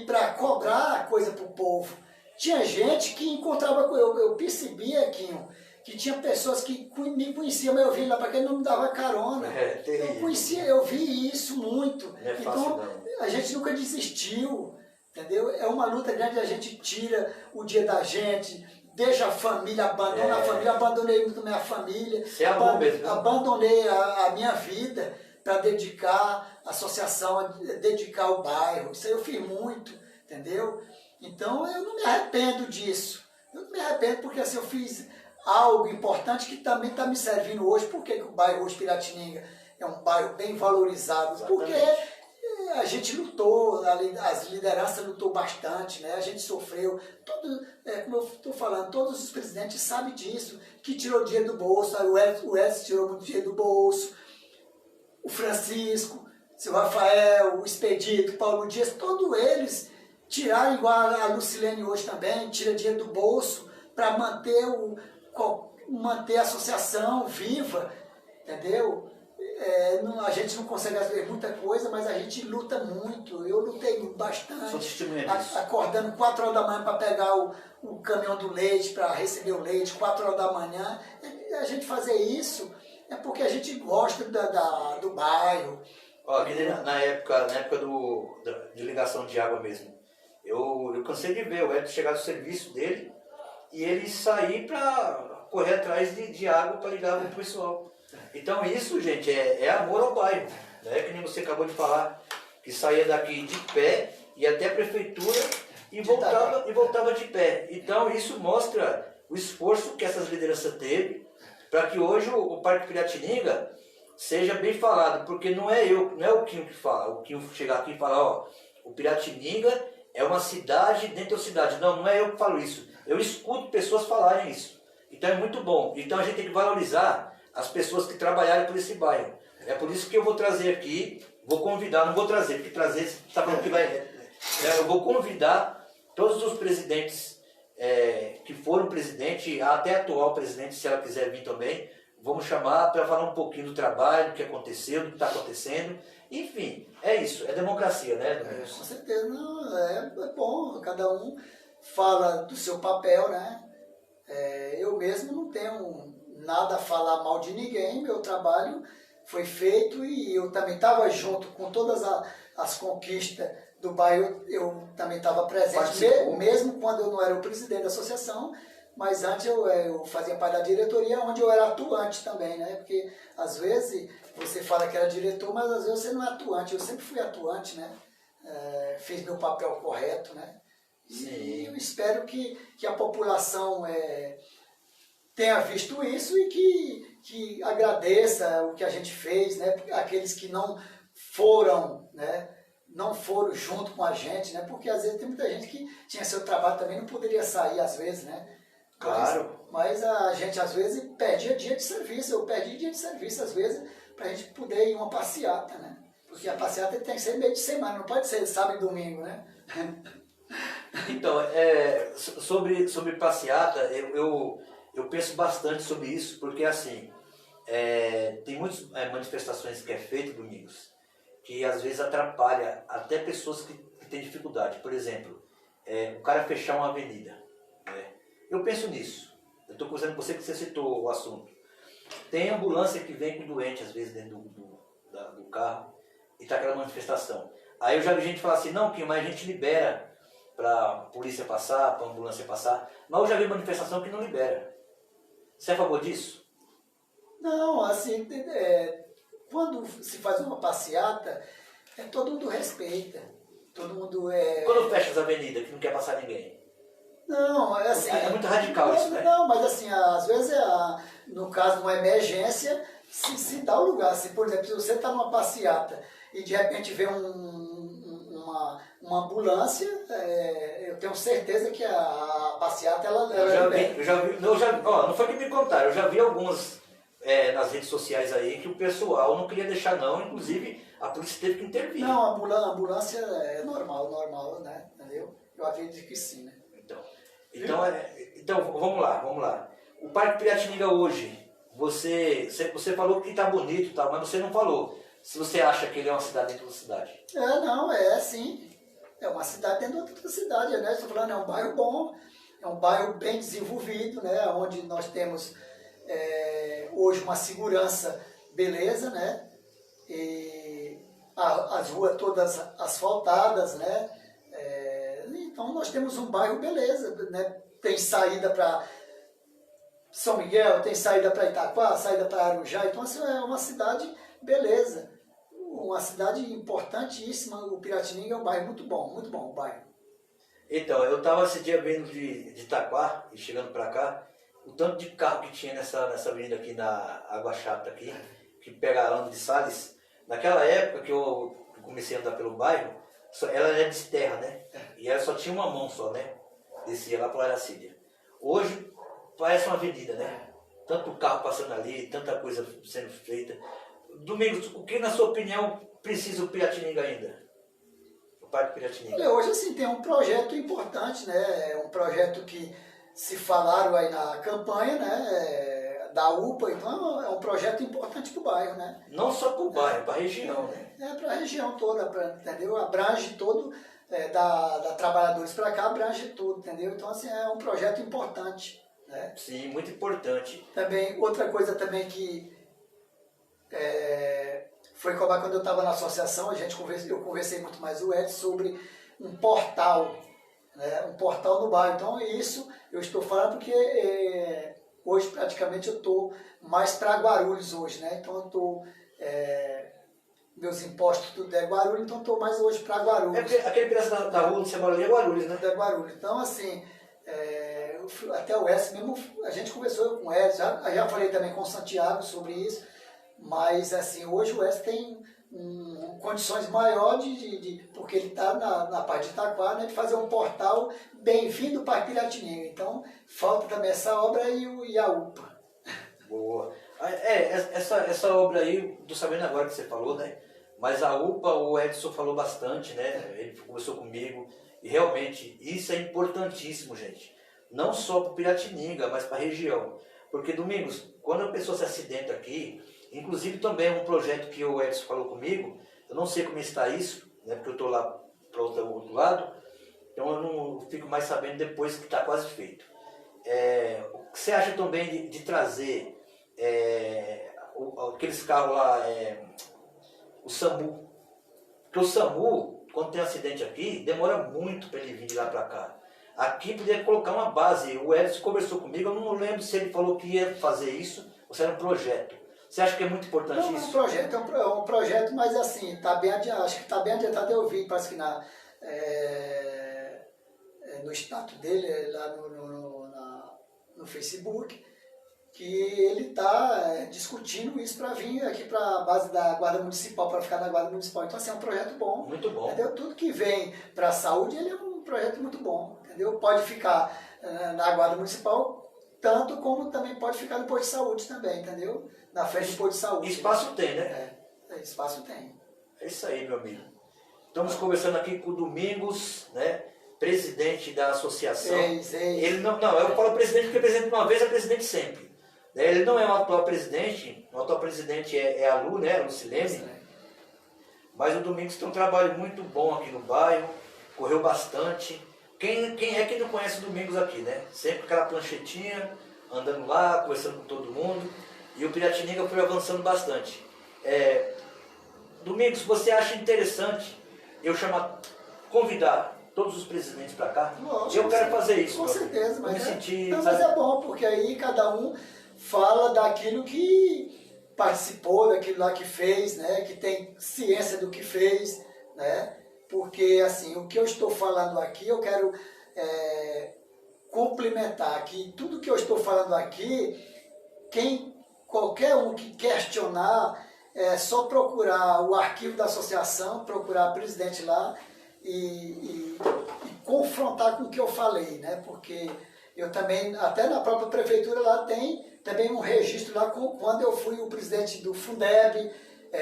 para cobrar coisa para o povo. Tinha gente que encontrava, eu percebia, Quinho, que tinha pessoas que me conheciam, mas eu vi lá para quem não me dava carona. Eu vi isso muito. Então, a gente nunca desistiu, entendeu? É uma luta grande, a gente tira o dia da gente, deixa a família, abandona a família, abandonei muito a minha família, abandonei a minha vida para dedicar a associação, dedicar o bairro. Isso aí eu fiz muito, entendeu? Então eu não me arrependo disso. Eu não me arrependo porque assim, eu fiz algo importante que também está me servindo hoje. Por que o bairro hoje Piratininga é um bairro bem valorizado? Exatamente. Porque a gente lutou, as lideranças lutou bastante, né? A gente sofreu. Como eu estou falando, todos os presidentes sabem disso, que tirou dinheiro do bolso. O Edson tirou muito dinheiro do bolso, o Francisco, o seu Rafael, o Expedito, o Paulo Dias, todos eles tiraram, igual a Lucilene hoje também, tira dinheiro do bolso para manter a associação viva, entendeu? A gente não consegue fazer muita coisa, mas a gente luta muito. Eu lutei bastante, acordando 4 horas da manhã para pegar o caminhão do leite, para receber o leite, 4 horas da manhã. A gente fazer isso é porque a gente gosta do bairro.
Ó, na época de ligação de água mesmo, eu cansei de ver o Edson chegar do serviço dele e ele sair para correr atrás de água para ligar o pessoal. Então isso, gente, é amor ao bairro. Né? Que nem você acabou de falar, que saía daqui de pé, ia até a prefeitura e voltava de pé. Então isso mostra o esforço que essas lideranças teve para que hoje o Parque Piratininga seja bem falado, porque não é o Quinho que fala. O Quinho chegar aqui e falar, ó, o Piratininga é uma cidade dentro da cidade. Não, não é eu que falo isso. Eu escuto pessoas falarem isso. Então é muito bom. Então a gente tem que valorizar as pessoas que trabalharem por esse bairro. É por isso que eu vou trazer aqui, vou convidar, não vou trazer, porque trazer, você está falando que vai... Eu vou convidar todos os presidentes que foram presidente, até atual presidente, se ela quiser vir também, vamos chamar para falar um pouquinho do trabalho, do que aconteceu, do que está acontecendo. Enfim, é isso, é democracia, né?
Com certeza, não, é bom, cada um fala do seu papel, né? Eu mesmo não tenho nada a falar mal de ninguém, meu trabalho foi feito e eu também estava junto com todas as conquistas do bairro, eu também estava presente, mesmo quando eu não era o presidente da associação, mas antes eu fazia parte da diretoria, onde eu era atuante também, né? Porque às vezes você fala que era diretor, mas às vezes você não é atuante, eu sempre fui atuante, né? Fiz meu papel correto, né? E eu espero que a população tenha visto isso e que agradeça o que a gente fez, né? Aqueles que não foram, né? Não foram junto com a gente, né? Porque às vezes tem muita gente que tinha seu trabalho também, não poderia sair às vezes, né?
Claro.
Mas a gente às vezes perdia dia de serviço, eu perdi dia de serviço às vezes para a gente poder ir uma passeata, né? Porque a passeata tem que ser meio de semana, não pode ser sábado e domingo, né?
Então, sobre passeata, eu penso bastante sobre isso, porque assim, tem muitas manifestações que é feito domingos, que às vezes atrapalha até pessoas que têm dificuldade. Por exemplo, o cara fechar uma avenida. Né? Eu penso nisso. Eu estou conversando com você que você citou o assunto. Tem ambulância que vem com doente, às vezes, dentro do carro, e está aquela manifestação. Aí eu já vi gente falar assim, não, Kim, mas a gente libera para a polícia passar, para a ambulância passar. Mas eu já vi manifestação que não libera. Você é a favor disso?
Não, assim, quando se faz uma passeata, todo mundo respeita. Todo mundo
Quando fecha as avenidas, que não quer passar ninguém?
Não, assim...
É muito radical isso, né?
Não, mas assim, às vezes, no caso de uma emergência, se dá o lugar. Se, por exemplo, se você está numa passeata e de repente vê uma ambulância, eu tenho certeza que a passeata, ela
não foi que me contaram, eu já vi algumas nas redes sociais aí que o pessoal não queria deixar não, inclusive a polícia teve que intervir.
Não, a ambulância é normal, né? Entendeu? Eu acredito que sim, né?
Então vamos lá. O Parque Piratininga hoje, você falou que está bonito, tá, mas você não falou se você acha que ele é uma cidade dentro da cidade.
Não, sim. É uma cidade dentro da outra cidade, né? Estou falando, é um bairro bom, é um bairro bem desenvolvido, né? Onde nós temos hoje uma segurança beleza, né? E as ruas todas asfaltadas, né? Então nós temos um bairro beleza, né? Tem saída para São Miguel, tem saída para Itaquá, saída para Arujá, então assim, é uma cidade beleza. Uma cidade importantíssima, o Piratininga é um bairro muito bom o bairro.
Então, eu estava esse dia vindo de Itaquá e chegando para cá, o tanto de carro que tinha nessa avenida aqui na Água Chata aqui, que pega a Lando de Salles. Naquela época que eu comecei a andar pelo bairro, ela era de terra, né? E ela só tinha uma mão só, né? Descia lá para Aracília. Hoje parece uma avenida, né? Tanto carro passando ali, tanta coisa sendo feita. Domingos, o que na sua opinião precisa o Piratininga ainda? O Parque Piratininga.
Olha, hoje assim tem um projeto importante, né? É um projeto que se falaram aí na campanha, né? Da UPA, então é um projeto importante para o bairro, né?
Não só para o bairro, para a região, né?
Para a região toda, entendeu? Abrange todo, da Trabalhadores para cá, abrange tudo, entendeu? Então assim, é um projeto importante, né?
Sim, muito importante.
Também, outra coisa também que foi quando eu estava na associação, eu conversei muito mais o Ed sobre um portal, né? Um portal no bairro. Então isso eu estou falando porque hoje praticamente eu estou mais para Guarulhos hoje, né? Então eu estou, meus impostos tudo é Guarulhos, então eu estou mais hoje para Guarulhos.
Aquele pedaço da rua onde você mora ali é Guarulhos, né?
É Guarulhos. Então assim, até o Edson mesmo, a gente conversou com o Edson, já falei também com o Santiago sobre isso. Mas, assim, hoje o Oeste tem condições maiores porque ele está na parte de Itaquá, né, de fazer um portal Bem-vindo para Piratininga. Então, falta também essa obra e a UPA.
Boa. Essa obra aí, tô sabendo agora que você falou, né? Mas a UPA, o Edson falou bastante, né? Ele conversou comigo. E realmente, isso é importantíssimo, gente. Não só para Piratininga, mas para a região. Porque, Domingos, quando a pessoa se acidenta aqui, inclusive também é um projeto que o Edson falou comigo, eu não sei como está isso, né? Porque eu estou lá para o outro lado, então eu não fico mais sabendo depois que está quase feito. O que você acha também de trazer aqueles carros lá, o SAMU? Porque o SAMU, quando tem acidente aqui, demora muito para ele vir de lá para cá. Aqui poderia colocar uma base. O Edson conversou comigo, eu não lembro se ele falou que ia fazer isso ou se era um projeto. Você acha que é muito importante
não,
isso?
É um projeto, mas assim, acho que está bem adiantado. Eu vi, parece que no status dele, lá no Facebook, que ele está discutindo isso para vir aqui para a base da Guarda Municipal, para ficar na Guarda Municipal. Então, assim, é um projeto bom.
Muito bom.
Entendeu? Tudo que vem para a saúde, ele é um projeto muito bom. Entendeu? Pode ficar na Guarda Municipal, tanto como também pode ficar no posto de saúde também, entendeu? Na frente do posto de saúde.
Espaço tem, né?
Espaço tem.
É isso aí, meu amigo. Estamos conversando aqui com o Domingos, né? Presidente da associação. Ele não, eu falo presidente porque presidente uma vez é presidente sempre. Ele não é o atual presidente é a Lu, né? A Lucilene. Mas o Domingos tem um trabalho muito bom aqui no bairro, correu bastante. Quem é que não conhece o Domingos aqui, né? Sempre com aquela planchetinha, andando lá, conversando com todo mundo. E o Piratininga foi avançando bastante. Domingos, você acha interessante eu convidar todos os presidentes para cá?
Lógico,
eu quero fazer isso.
Com certeza, mas
mas
é bom, porque aí cada um fala daquilo que participou, daquilo lá que fez, né? Que tem ciência do que fez, né? Porque, assim, o que eu estou falando aqui, eu quero complementar que tudo que eu estou falando aqui, qualquer um que questionar, é só procurar o arquivo da associação, procurar o presidente lá e confrontar com o que eu falei, né? Porque eu também, até na própria prefeitura lá tem também um registro lá quando eu fui o presidente do Fundeb,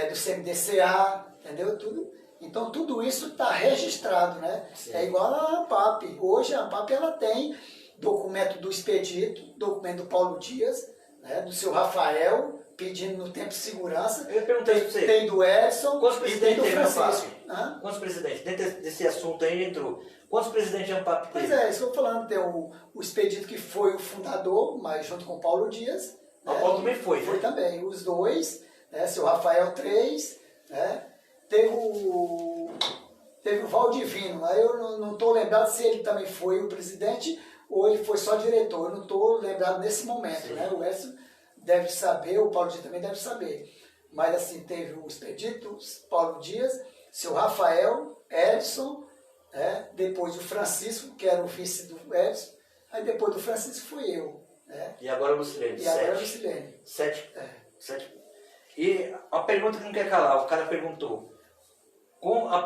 do CMDCA, entendeu? Então tudo isso está registrado, né? Sim. É igual a ANPAP. Hoje a ANPAP ela tem documento do Expedito, documento do Paulo Dias, né? Do seu Rafael, pedindo no tempo de segurança.
Eu perguntei para você.
Tem do Edson e tem do Francisco.
Quantos presidentes? Dentro desse assunto aí entrou. Quantos presidentes de ANPAP tem?
Pois é, isso que eu estou falando. Tem o Expedito, que foi o fundador, mas junto com o Paulo Dias.
O Paulo também foi,
Foi também. Os dois, né? Seu Rafael 3, né? Teve o Valdivino. Aí eu não estou lembrado se ele também foi o presidente ou ele foi só diretor. Eu não estou lembrado nesse momento, né? O Edson deve saber, o Paulo Dias também deve saber. Mas assim, teve o Expedito, Paulo Dias, seu Rafael, Edson, né? Depois o Francisco, que era o vice do Edson, aí depois do Francisco fui eu. Né?
E agora o Lucilene.
E agora o Lucilene.
7. 7. E a pergunta que não quer calar, o cara perguntou,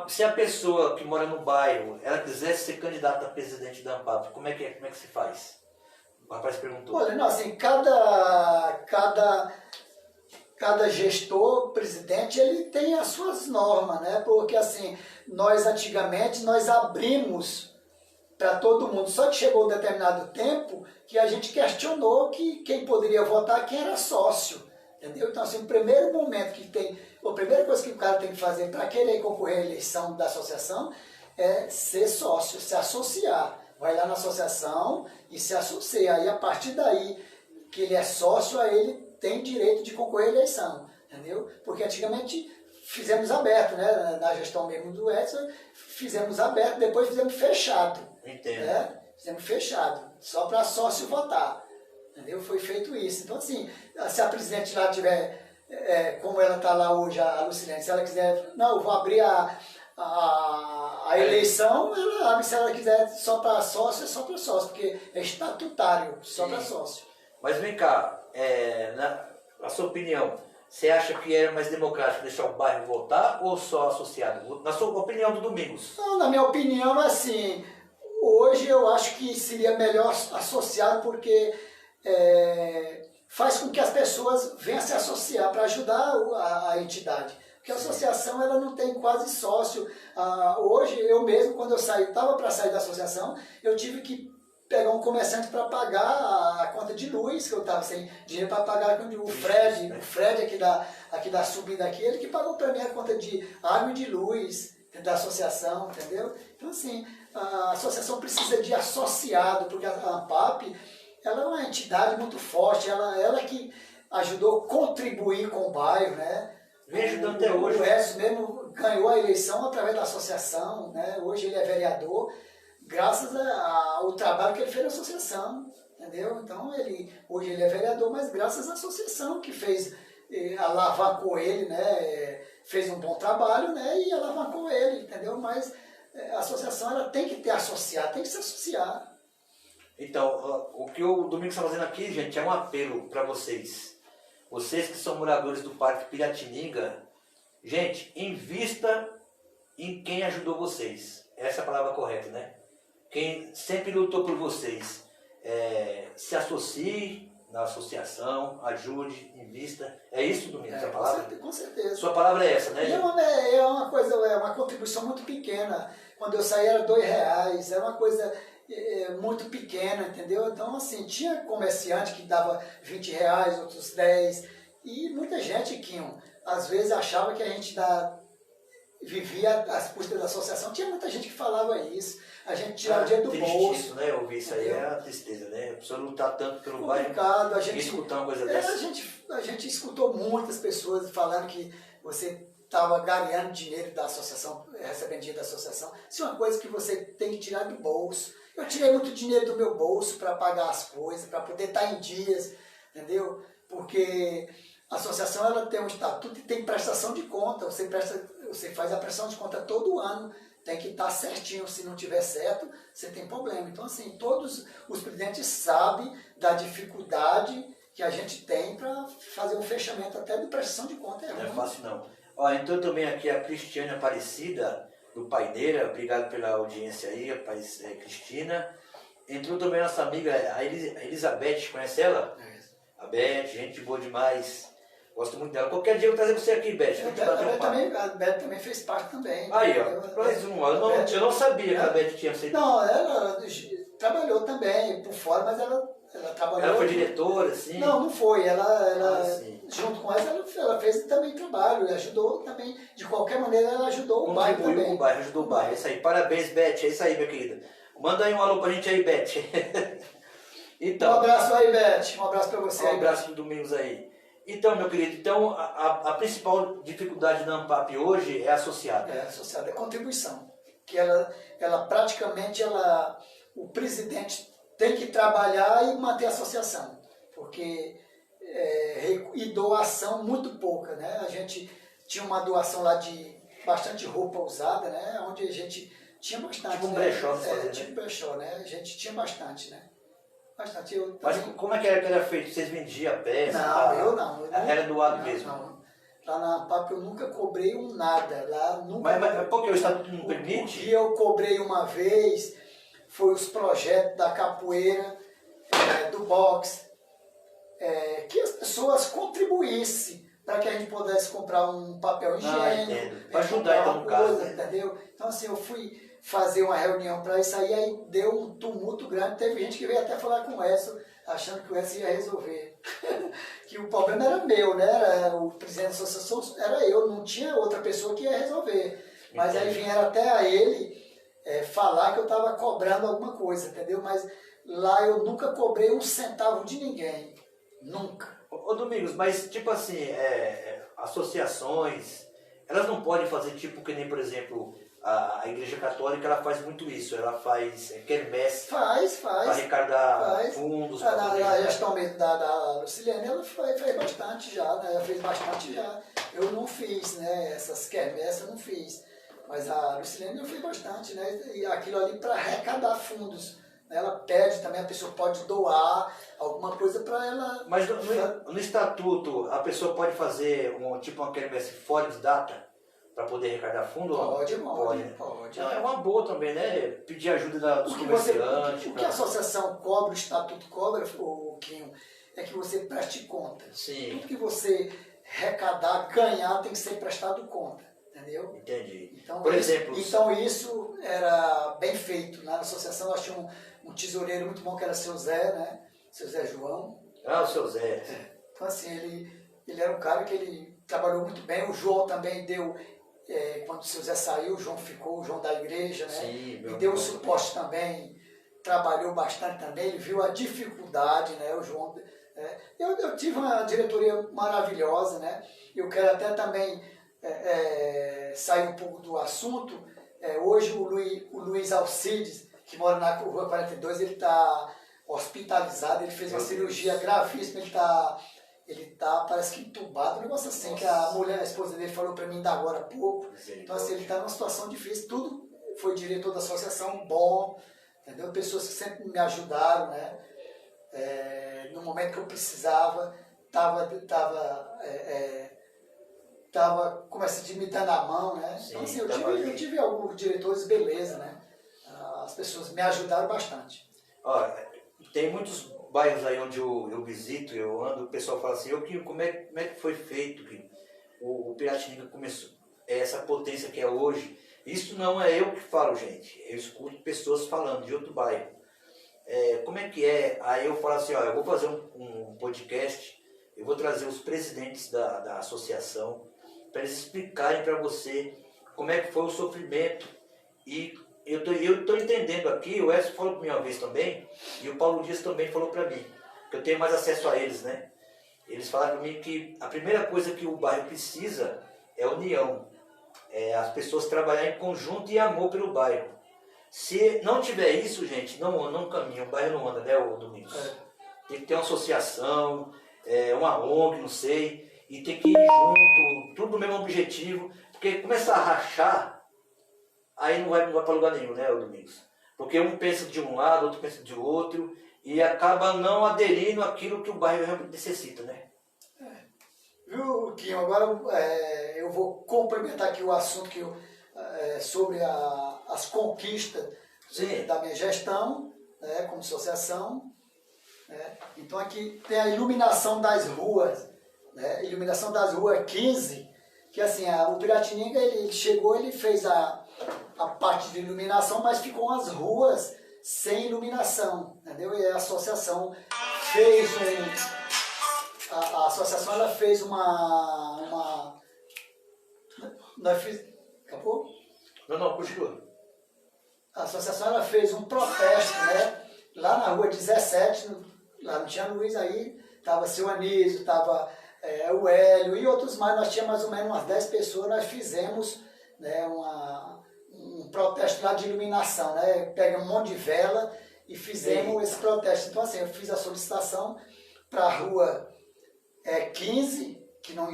se a pessoa que mora no bairro, ela quisesse ser candidata a presidente da ANPAP, como é que se faz? O rapaz perguntou.
Olha, não, assim, cada gestor, presidente, ele tem as suas normas, né? Porque assim, nós antigamente, nós abrimos para todo mundo, só que chegou um determinado tempo que a gente questionou que quem poderia votar, quem era sócio, entendeu? Então assim, o primeiro momento a primeira coisa que o cara tem que fazer para querer concorrer à eleição da associação é ser sócio, se associar. Vai lá na associação e se associa. Aí, a partir daí que ele é sócio, aí ele tem direito de concorrer à eleição, entendeu? Porque antigamente fizemos aberto, né? Na gestão mesmo do Edson, fizemos aberto, depois fizemos fechado.
Entendo.
Né? Fizemos fechado, só para sócio votar, entendeu? Foi feito isso. Então, assim, se a presidente lá tiver, como ela está lá hoje, a Lucilene, se ela quiser, não, eu vou abrir a eleição, ela abre, se ela quiser só para sócio, é só para sócio, porque é estatutário, só para sócio.
Mas vem cá, na sua opinião, você acha que era mais democrático deixar o bairro votar ou só associado? Na sua opinião do Domingos?
Não, na minha opinião, assim, hoje eu acho que seria melhor associado porque faz com que as pessoas venham se associar para ajudar a entidade. Porque a associação ela não tem quase sócio. Hoje, eu mesmo, quando eu estava para sair da associação, eu tive que pegar um comerciante para pagar a conta de luz, que eu estava sem dinheiro para pagar. O Fred aqui da subida aqui, ele que pagou para mim a conta de água e de luz da associação, entendeu? Então, assim, a associação precisa de associado, porque a ANPAP, ela é uma entidade muito forte, ela que ajudou a contribuir com o bairro, né?
Vem ajudando até hoje.
O Edson mesmo ganhou a eleição através da associação, né? Hoje ele é vereador, graças ao trabalho que ele fez na associação, entendeu? Então, hoje ele é vereador, mas graças à associação que fez, alavancou ele, né? Fez um bom trabalho, né? E alavancou ele, entendeu? Mas a associação ela tem que ter associado, tem que se associar.
Então, o que o Domingos está fazendo aqui, gente, é um apelo para vocês. Vocês que são moradores do Parque Piratininga, gente, invista em quem ajudou vocês. Essa é a palavra correta, né? Quem sempre lutou por vocês. Se associe na associação, ajude, invista. É isso, Domingos, a palavra?
Com certeza.
Sua palavra é essa, né?
É uma contribuição muito pequena. Quando eu saí era R$2, era uma coisa muito pequena, entendeu? Então, assim, tinha comerciante que dava R$20, outros 10, e muita gente que, às vezes, achava que a gente vivia às custas da associação. Tinha muita gente que falava isso. A gente tirava dinheiro do bolso.
Isso, né? Ouvir isso aí é uma tristeza, né? A pessoa lutar tanto pelo bairro
e
escutar uma coisa dessa.
A gente escutou muitas pessoas falando que você estava ganhando dinheiro da associação, recebendo dinheiro da associação. Isso é uma coisa que você tem que tirar do bolso. Eu tirei muito dinheiro do meu bolso para pagar as coisas, para poder estar em dias, entendeu? Porque a associação ela tem um estatuto e tem prestação de conta. Você faz a prestação de conta todo ano, tem que estar certinho. Se não tiver certo, você tem problema. Então, assim, todos os presidentes sabem da dificuldade que a gente tem para fazer um fechamento até de prestação de conta.
Não é fácil, não. Ó, então também aqui a Cristiane Aparecida, do Paineira, obrigado pela audiência aí, Cristina. Entrou também a nossa amiga, a Elizabeth, conhece ela? A Beth, gente boa demais. Gosto muito dela. Qualquer dia eu vou trazer você aqui, Beth.
A Beth também fez parte também.
Aí, ó, mais uma. Eu não sabia que a Beth tinha feito.
Não, ela trabalhou também por fora, mas ela trabalhou.
Ela foi diretora, assim?
Não foi. Ela junto com ela fez também trabalho e ajudou também. De qualquer maneira, ela ajudou o bairro também.
Contribuiu com o bairro, ajudou o bairro. É isso aí. Parabéns, Beth. É isso aí, minha querida. Manda aí um alô pra gente aí, Beth. Então,
um abraço aí, Beth. Um abraço pra você.
Um abraço do Domingos aí. Então, meu querido, a principal dificuldade da ANPAP hoje é associada.
É associada, é contribuição. Que ela praticamente, o presidente tem que trabalhar e manter a associação. Porque e doação muito pouca, né? A gente tinha uma doação lá de bastante roupa usada, né? Onde a gente tinha bastante.
Tipo um brechó,
tipo um brechó, né? A gente tinha bastante, né? Bastante.
Mas como é que era feito? Vocês vendiam a peça?
Não, eu não.
Era doado mesmo?
Não. Lá na ANPAP eu nunca cobrei nada. Lá nunca.
Mas por que o Estatuto não permite?
O que eu cobrei uma vez foi os projetos da capoeira, do boxe, que as pessoas contribuíssem para que a gente pudesse comprar um papel higiênico.
Para ajudar então no caso.
Entendeu? Então assim, eu fui fazer uma reunião para isso aí deu um tumulto grande. Teve gente que veio até falar com o Edson, achando que o Edson ia resolver. Que o problema era meu, né? O presidente da associação era eu, não tinha outra pessoa que ia resolver. Mas aí vieram até a ele falar que eu estava cobrando alguma coisa, entendeu? Mas lá eu nunca cobrei um centavo de ninguém. Nunca.
Ô Domingos, mas tipo assim, associações, elas não podem fazer tipo que nem, por exemplo, a Igreja Católica, ela faz muito isso, ela faz quermesse para arrecadar fundos.
A gestão da Lucilene, ela fez bastante já, né? Ela fez bastante já. Eu não fiz, né? Essas quermesses eu não fiz. Mas a Lucilene fez bastante, né? E aquilo ali para arrecadar fundos, Ela pede também, a pessoa pode doar alguma coisa para ela.
Mas no estatuto, a pessoa pode fazer tipo uma quermesse fora de data para poder arrecadar fundo?
Pode.
Não, é uma boa também, né? Pedir ajuda dos
O
comerciantes.
que a associação cobra, o estatuto cobra, Quinho, é que você preste conta.
Sim.
Tudo que você arrecadar, ganhar, tem que ser prestado conta. Entendeu?
Entendi.
Então,
por exemplo...
Então isso era bem feito. Na associação eu achei um tesoureiro muito bom, que era o seu Zé, né? Seu Zé João.
Ah, o seu Zé.
Então assim, ele era um cara que ele trabalhou muito bem. O João também deu, quando o seu Zé saiu, o João ficou, o João da igreja, né?
Sim,
e deu o suporte também, trabalhou bastante também, ele viu a dificuldade, né? O João... Eu tive uma diretoria maravilhosa, né? Eu quero até também... sair um pouco do assunto. Hoje o Luiz Alcides, que mora na Rua 42, ele está hospitalizado, ele fez uma cirurgia gravíssima, ele tá parece que entubado, um negócio assim. Nossa. Que a esposa dele falou para mim ainda agora há pouco. Então assim, ele está numa situação difícil. Tudo foi diretor da associação, bom, entendeu? Pessoas que sempre me ajudaram, né? No momento que eu precisava, tava como assim, de me dar na mão, né? Sim, então assim, eu tive alguns diretores, beleza, né? As pessoas me ajudaram bastante.
Tem muitos bairros aí onde eu visito, eu ando, o pessoal fala assim, como é que foi feito que o Piratininga começou, essa potência que é hoje? Isso não é eu que falo, gente, eu escuto pessoas falando de outro bairro. Como é que é? Aí eu falo assim, eu vou fazer um podcast, eu vou trazer os presidentes da associação, para eles explicarem para você como é que foi o sofrimento. E eu tô entendendo aqui, o Edson falou para mim uma vez também, e o Paulo Dias também falou para mim, que eu tenho mais acesso a eles, né? Eles falaram para mim que a primeira coisa que o bairro precisa é união. As pessoas trabalharem em conjunto e amor pelo bairro. Se não tiver isso, gente, não caminha, o bairro não anda, né, Domingos? Tem que ter uma associação, uma ONG, não sei, e tem que ir junto, tudo no mesmo objetivo, porque começar a rachar, aí não vai para lugar nenhum, né, Domingos? Porque um pensa de um lado, outro pensa de outro, e acaba não aderindo àquilo que o bairro realmente necessita, né?
Viu, Quinho? Agora eu vou complementar aqui o assunto sobre as conquistas da minha gestão, né, como associação. Então aqui tem a iluminação das ruas, né? Iluminação das ruas 15, que assim, o Piratininga ele chegou, ele fez a parte de iluminação, mas ficou as ruas sem iluminação, entendeu? E a associação fez a associação ela fez acabou?
Não, continua.
A associação ela fez um protesto, né? Lá na rua 17, lá no Tia Luiz, aí estava seu Anísio, estava o Hélio e outros mais, nós tínhamos mais ou menos umas 10 pessoas, nós fizemos, né, um protesto lá de iluminação, né? Pegamos um monte de vela e fizemos esse protesto. Então assim, eu fiz a solicitação para a rua 15, que não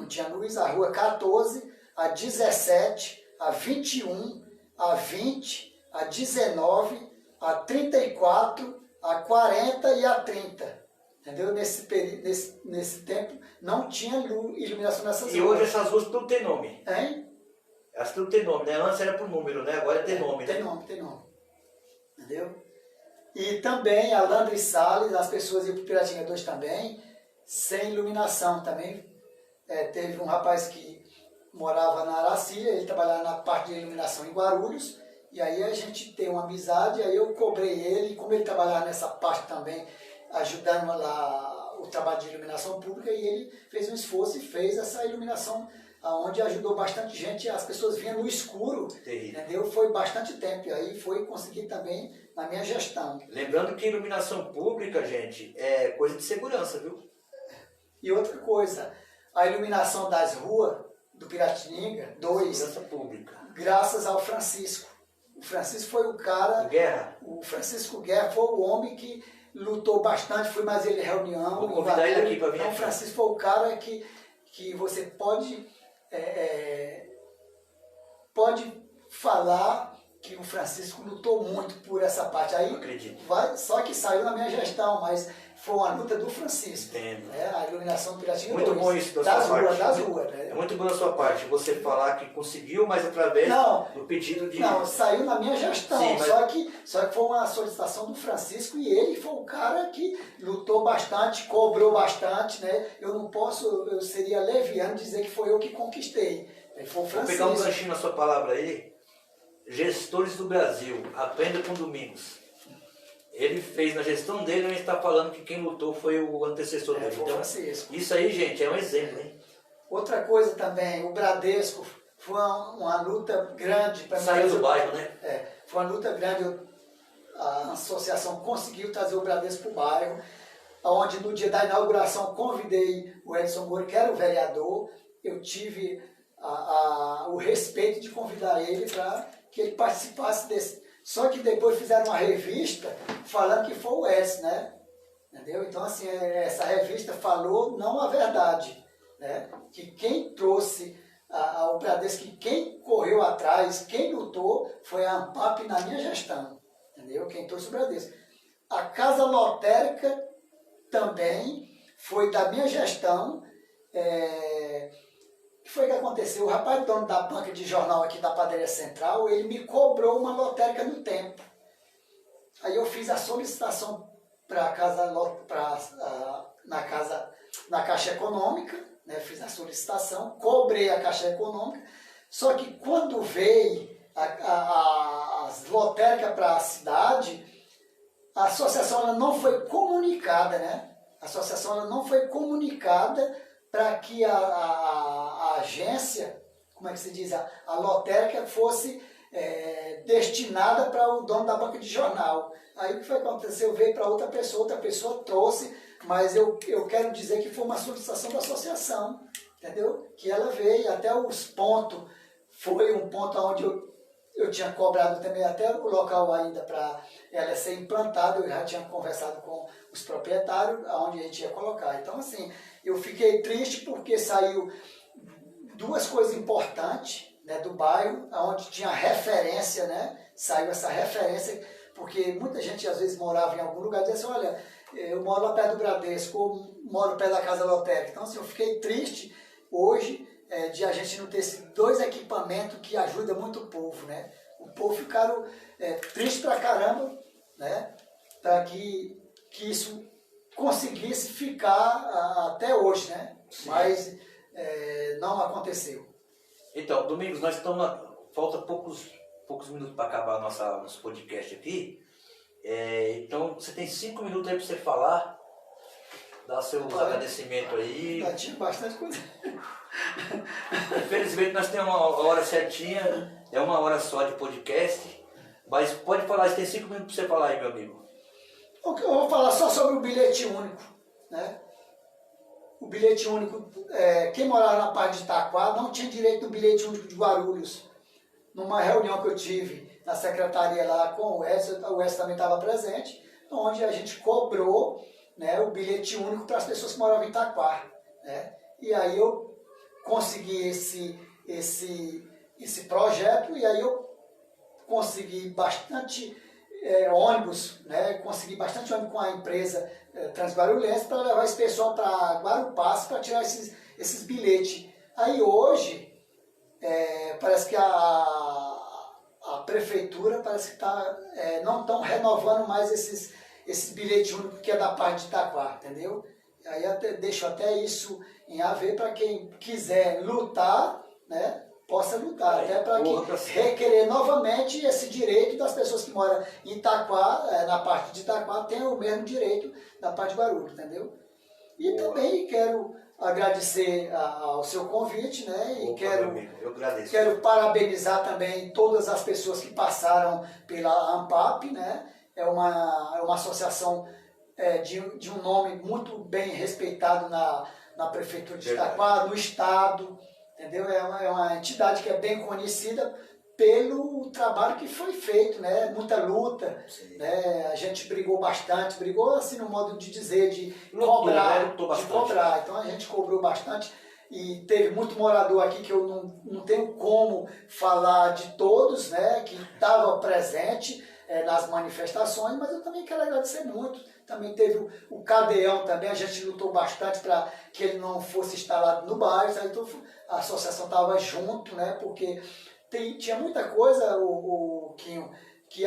tinha luz, a rua 14, a 17, a 21, a 20, a 19, a 34, a 40 e a 30. Entendeu? Nesse tempo não tinha iluminação nessas ruas.
E hoje essas ruas tudo tem nome.
Hein?
Elas tudo tem nome, né? Antes era por número, né? Agora tem nome.
Tem nome. Entendeu? E também a Landra e Salles, as pessoas iam para o Piratinga 2 também, sem iluminação também. Teve um rapaz que morava na Aracília, ele trabalhava na parte de iluminação em Guarulhos, e aí a gente tem uma amizade, aí eu cobrei ele, como ele trabalhava nessa parte também, ajudando lá o trabalho de iluminação pública, e ele fez um esforço e fez essa iluminação, onde ajudou bastante gente, as pessoas vinham no escuro, entendeu? Foi bastante tempo, e aí foi conseguir também na minha gestão.
Lembrando que iluminação pública, gente, é coisa de segurança, viu?
E outra coisa, a iluminação das ruas do Piratininga 2,
segurança pública,
graças ao Francisco. O Francisco foi o cara...
Guerra.
O Francisco Guerra foi o homem que lutou bastante, fui mais ele reunião.
Vou convidar ele aqui para vir.
Então, o Francisco foi o cara que você pode falar que o Francisco lutou muito por essa parte. Aí,
Acredito.
só que saiu na minha gestão, mas foi uma luta do Francisco.
Entendo.
Né? A iluminação do Piratinho
Muito
2,
bom isso da
das
sua
ruas,
parte.
das ruas. Né?
É muito bom da sua parte você falar que conseguiu, mas através do pedido de...
Não, saiu na minha gestão,
Sim, mas...
só que foi uma solicitação do Francisco e ele foi o cara que lutou bastante, cobrou bastante, né? Eu seria leviano dizer que foi eu que conquistei. Foi o Francisco.
Vou pegar um ganchinho na sua palavra aí. Gestores do Brasil, aprenda com Domingos. Ele fez na gestão dele, a gente está falando que quem lutou foi o antecessor dele.
Foi o
Então,
Francisco.
isso aí, gente, é um exemplo, hein?
Outra coisa também, o Bradesco foi uma luta grande para mim.
Saiu do bairro, né?
Foi uma luta grande. A associação conseguiu trazer o Bradesco para o bairro, onde no dia da inauguração convidei o Edson Gori, que era o vereador. Eu tive o respeito de convidar ele para que ele participasse desse. Só que depois fizeram uma revista falando que foi o Edson, né? Entendeu? Então, assim, essa revista falou não a verdade, né? Que quem trouxe o Bradesco, que quem correu atrás, quem lutou, foi a ANPAP na minha gestão, entendeu? Quem trouxe o Bradesco. A Casa Lotérica também foi da minha gestão. O que foi que aconteceu? O rapaz dono da banca de jornal aqui da Padaria Central, ele me cobrou uma lotérica no tempo. Aí eu fiz a solicitação para na Caixa Econômica, né? Fiz a solicitação, cobrei a Caixa Econômica, só que quando veio as lotéricas para a cidade, a associação ela não foi comunicada, né? A associação ela não foi comunicada para que a agência, como é que se diz, a lotérica fosse destinada para o dono da banca de jornal. Aí o que foi que aconteceu? Veio para outra pessoa trouxe, mas eu quero dizer que foi uma solicitação da associação, entendeu? Que ela veio, até os pontos, foi um ponto onde eu tinha cobrado também até o local ainda para ela ser implantada, eu já tinha conversado com os proprietários, aonde a gente ia colocar. Então, assim, eu fiquei triste porque saiu duas coisas importantes, né, do bairro, onde tinha referência, né? Saiu essa referência, porque muita gente às vezes morava em algum lugar e dizia assim, olha, eu moro lá perto do Bradesco, ou moro perto da Casa Lotérica. Então, assim, eu fiquei triste hoje de a gente não ter esses dois equipamentos que ajudam muito o povo, né? O povo ficaram triste pra caramba, né? Para que isso conseguisse ficar até hoje, né? Sim. Mas não aconteceu.
Então, Domingos, nós estamos falta poucos minutos para acabar nosso podcast aqui. Então, você tem 5 minutos aí para você falar, dar seus agradecimentos aí.
Já tinha bastante coisa.
Infelizmente, nós temos uma hora certinha, é 1 hora só de podcast, mas pode falar, você tem 5 minutos para você falar aí, meu amigo.
Eu vou falar só sobre o bilhete único, né? O bilhete único, quem morava na parte de Itaquá não tinha direito no bilhete único de Guarulhos. Numa reunião que eu tive na secretaria lá com o Edson também estava presente, onde a gente cobrou, né, o bilhete único para as pessoas que moravam em Itaquá, né? E aí eu consegui esse projeto e aí eu consegui bastante ônibus, né? Consegui bastante ônibus com a empresa Transguarulhense para levar esse pessoal para Guarupás para tirar esses bilhetes. Aí hoje, parece que a prefeitura parece que não estão renovando mais esses bilhetes únicos que é da parte de Itaquá, entendeu? Aí deixo até isso em haver para quem quiser lutar, né? Possa lutar, até para que requerer novamente esse direito das pessoas que moram em Itaquá, na parte de Itaquá, tenham o mesmo direito da parte de Guarulhos, entendeu? E também quero agradecer ao seu convite, né? E quero parabenizar também todas as pessoas que passaram pela ANPAP, né? É uma associação de um nome muito bem respeitado na prefeitura de Itaquá, no estado. Entendeu? É uma entidade que é bem conhecida pelo trabalho que foi feito, né? Muita luta, né? A gente brigou bastante, brigou assim no modo de dizer, de cobrar. Então a gente cobrou bastante. e teve muito morador aqui que eu não tenho como falar de todos, né, que estava presente nas manifestações, mas eu também quero agradecer muito. Também teve o Cadeão também, a gente lutou bastante para que ele não fosse instalado no bairro, então a associação estava junto, né, porque tinha muita coisa, o Quinho, que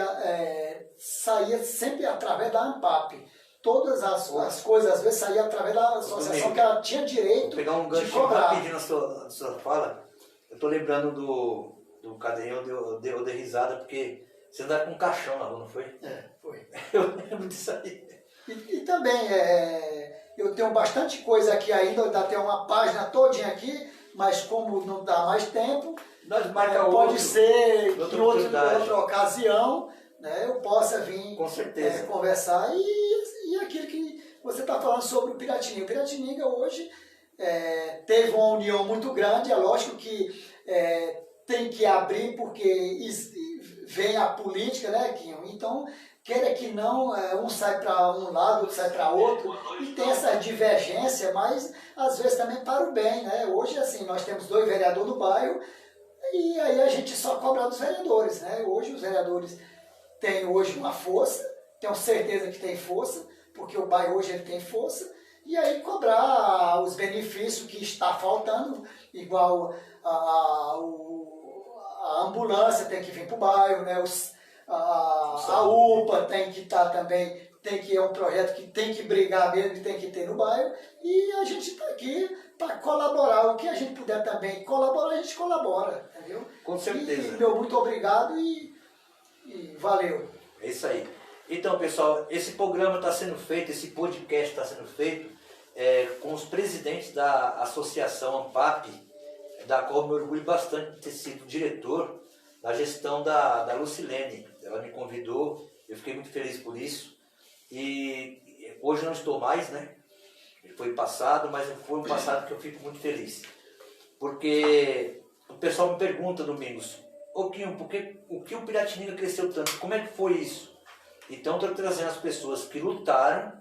saía sempre através da ANPAP. Todas as coisas, às vezes, saíam através da associação, que ela tinha direito
de cobrar. Vou pegar um gancho rapidinho na sua fala. Eu estou lembrando do Cadeão, eu dei risada, porque você andava com um caixão na rua, não foi?
Foi.
Eu lembro disso aí.
E também, eu tenho bastante coisa aqui ainda, ainda tenho uma página todinha aqui, mas como não dá mais tempo, pode ser que em outra ocasião, né, eu possa vir
com certeza
conversar. E aquilo que você está falando sobre o Piratininga. O Piratininga hoje teve uma união muito grande, é lógico que tem que abrir porque vem a política, né, Quinho? Então, queira que não, um sai para um lado, outro sai para outro, e tem essa divergência, mas às vezes também para o bem, né? Hoje, assim, nós temos 2 vereadores no bairro, e aí a gente só cobra dos vereadores, né? Hoje os vereadores têm hoje uma força, tenho certeza que tem força, porque o bairro hoje ele tem força, e aí cobrar os benefícios que está faltando, igual a ambulância tem que vir para o bairro, né? A UPA tem que estar também, é um projeto que tem que brigar mesmo, que tem que ter no bairro, e a gente está aqui para colaborar. O que a gente puder também colaborar, a gente colabora, entendeu?
Com certeza.
E meu muito obrigado e valeu.
É isso aí. Então, pessoal, esse programa está sendo feito, esse podcast está sendo feito com os presidentes da Associação ANPAP, da qual eu me orgulho bastante de ter sido diretor da gestão da Lucilene. Ela me convidou, eu fiquei muito feliz por isso. E hoje não estou mais, né? Foi passado, mas foi um passado que eu fico muito feliz. Porque o pessoal me pergunta, Domingos, ô Quinho, por que o Piratininga cresceu tanto? Como é que foi isso? Então estou trazendo as pessoas que lutaram,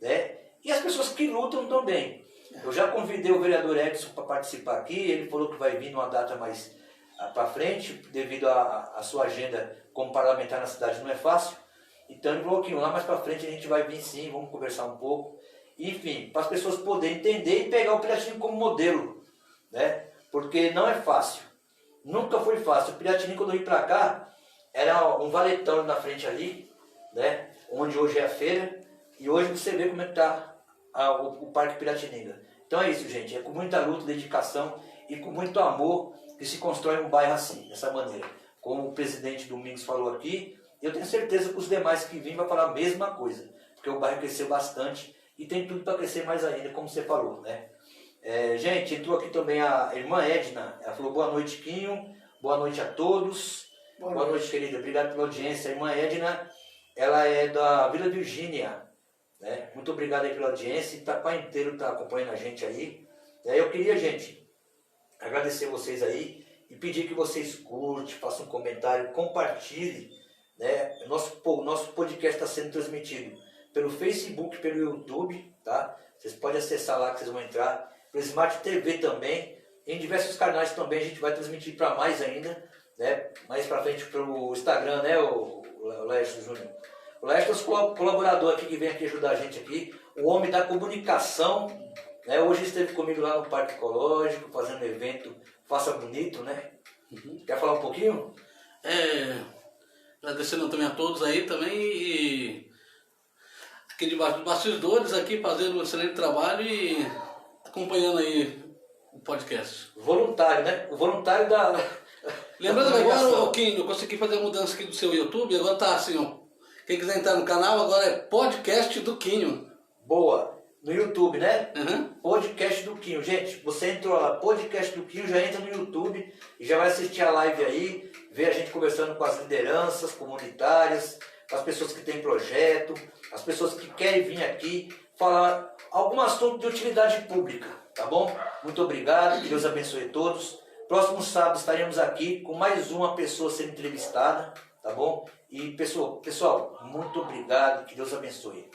né? E as pessoas que lutam também. Eu já convidei o vereador Edson para participar aqui, ele falou que vai vir numa data mais para frente, devido à sua agenda como parlamentar na cidade não é fácil. Então ele falou que lá mais para frente a gente vai vir sim, vamos conversar um pouco. Enfim, para as pessoas poderem entender e pegar o Piratininga como modelo, né? Porque não é fácil, nunca foi fácil. O Piratininga, quando eu vim para cá, era um valetão na frente ali, né? Onde hoje é a feira, e hoje você vê como é que está o Parque Piratininga. Então é isso, gente, é com muita luta, dedicação e com muito amor que se constrói um bairro assim, dessa maneira. Como o presidente Domingos falou aqui, eu tenho certeza que os demais que vêm vão falar a mesma coisa, porque o bairro cresceu bastante e tem tudo para crescer mais ainda, como você falou, né? Gente, entrou aqui também a irmã Edna, ela falou boa noite, Quinho, boa noite a todos, boa noite, querida, obrigado pela audiência. A irmã Edna, ela é da Vila Virgínia, né? Muito obrigado aí pela audiência, Itaquá inteiro está acompanhando a gente aí. Eu queria, gente, agradecer vocês aí e pedir que vocês curtem, façam um comentário, compartilhem, né? Nosso podcast está sendo transmitido pelo Facebook, pelo YouTube, tá? Vocês podem acessar lá que vocês vão entrar, pelo Smart TV também, em diversos canais também a gente vai transmitir para mais ainda, né? Mais para frente pelo Instagram, né, o Lester Júnior? O Lester é o colaborador aqui que vem aqui ajudar a gente aqui, o homem da comunicação, né? Hoje esteve comigo lá no Parque Ecológico, fazendo evento Faça Bonito, né? Quer falar um pouquinho?
Agradecendo também a todos aí também e aqui de bastidores aqui fazendo um excelente trabalho e acompanhando aí o podcast.
Voluntário, né? O voluntário da...
Lembrando que agora, Quinho, eu consegui fazer a mudança aqui do seu YouTube, agora tá assim, ó. Quem quiser entrar no canal, agora é Podcast do Quinho.
Boa. No YouTube, né?
Uhum.
Podcast do Quinho. Gente, você entrou lá, Podcast do Quinho, já entra no YouTube e já vai assistir a live aí, ver a gente conversando com as lideranças comunitárias, com as pessoas que têm projeto, as pessoas que querem vir aqui falar algum assunto de utilidade pública, tá bom? Muito obrigado, que Deus abençoe todos. Próximo sábado estaremos aqui com mais uma pessoa sendo entrevistada, tá bom? E pessoal, muito obrigado, que Deus abençoe.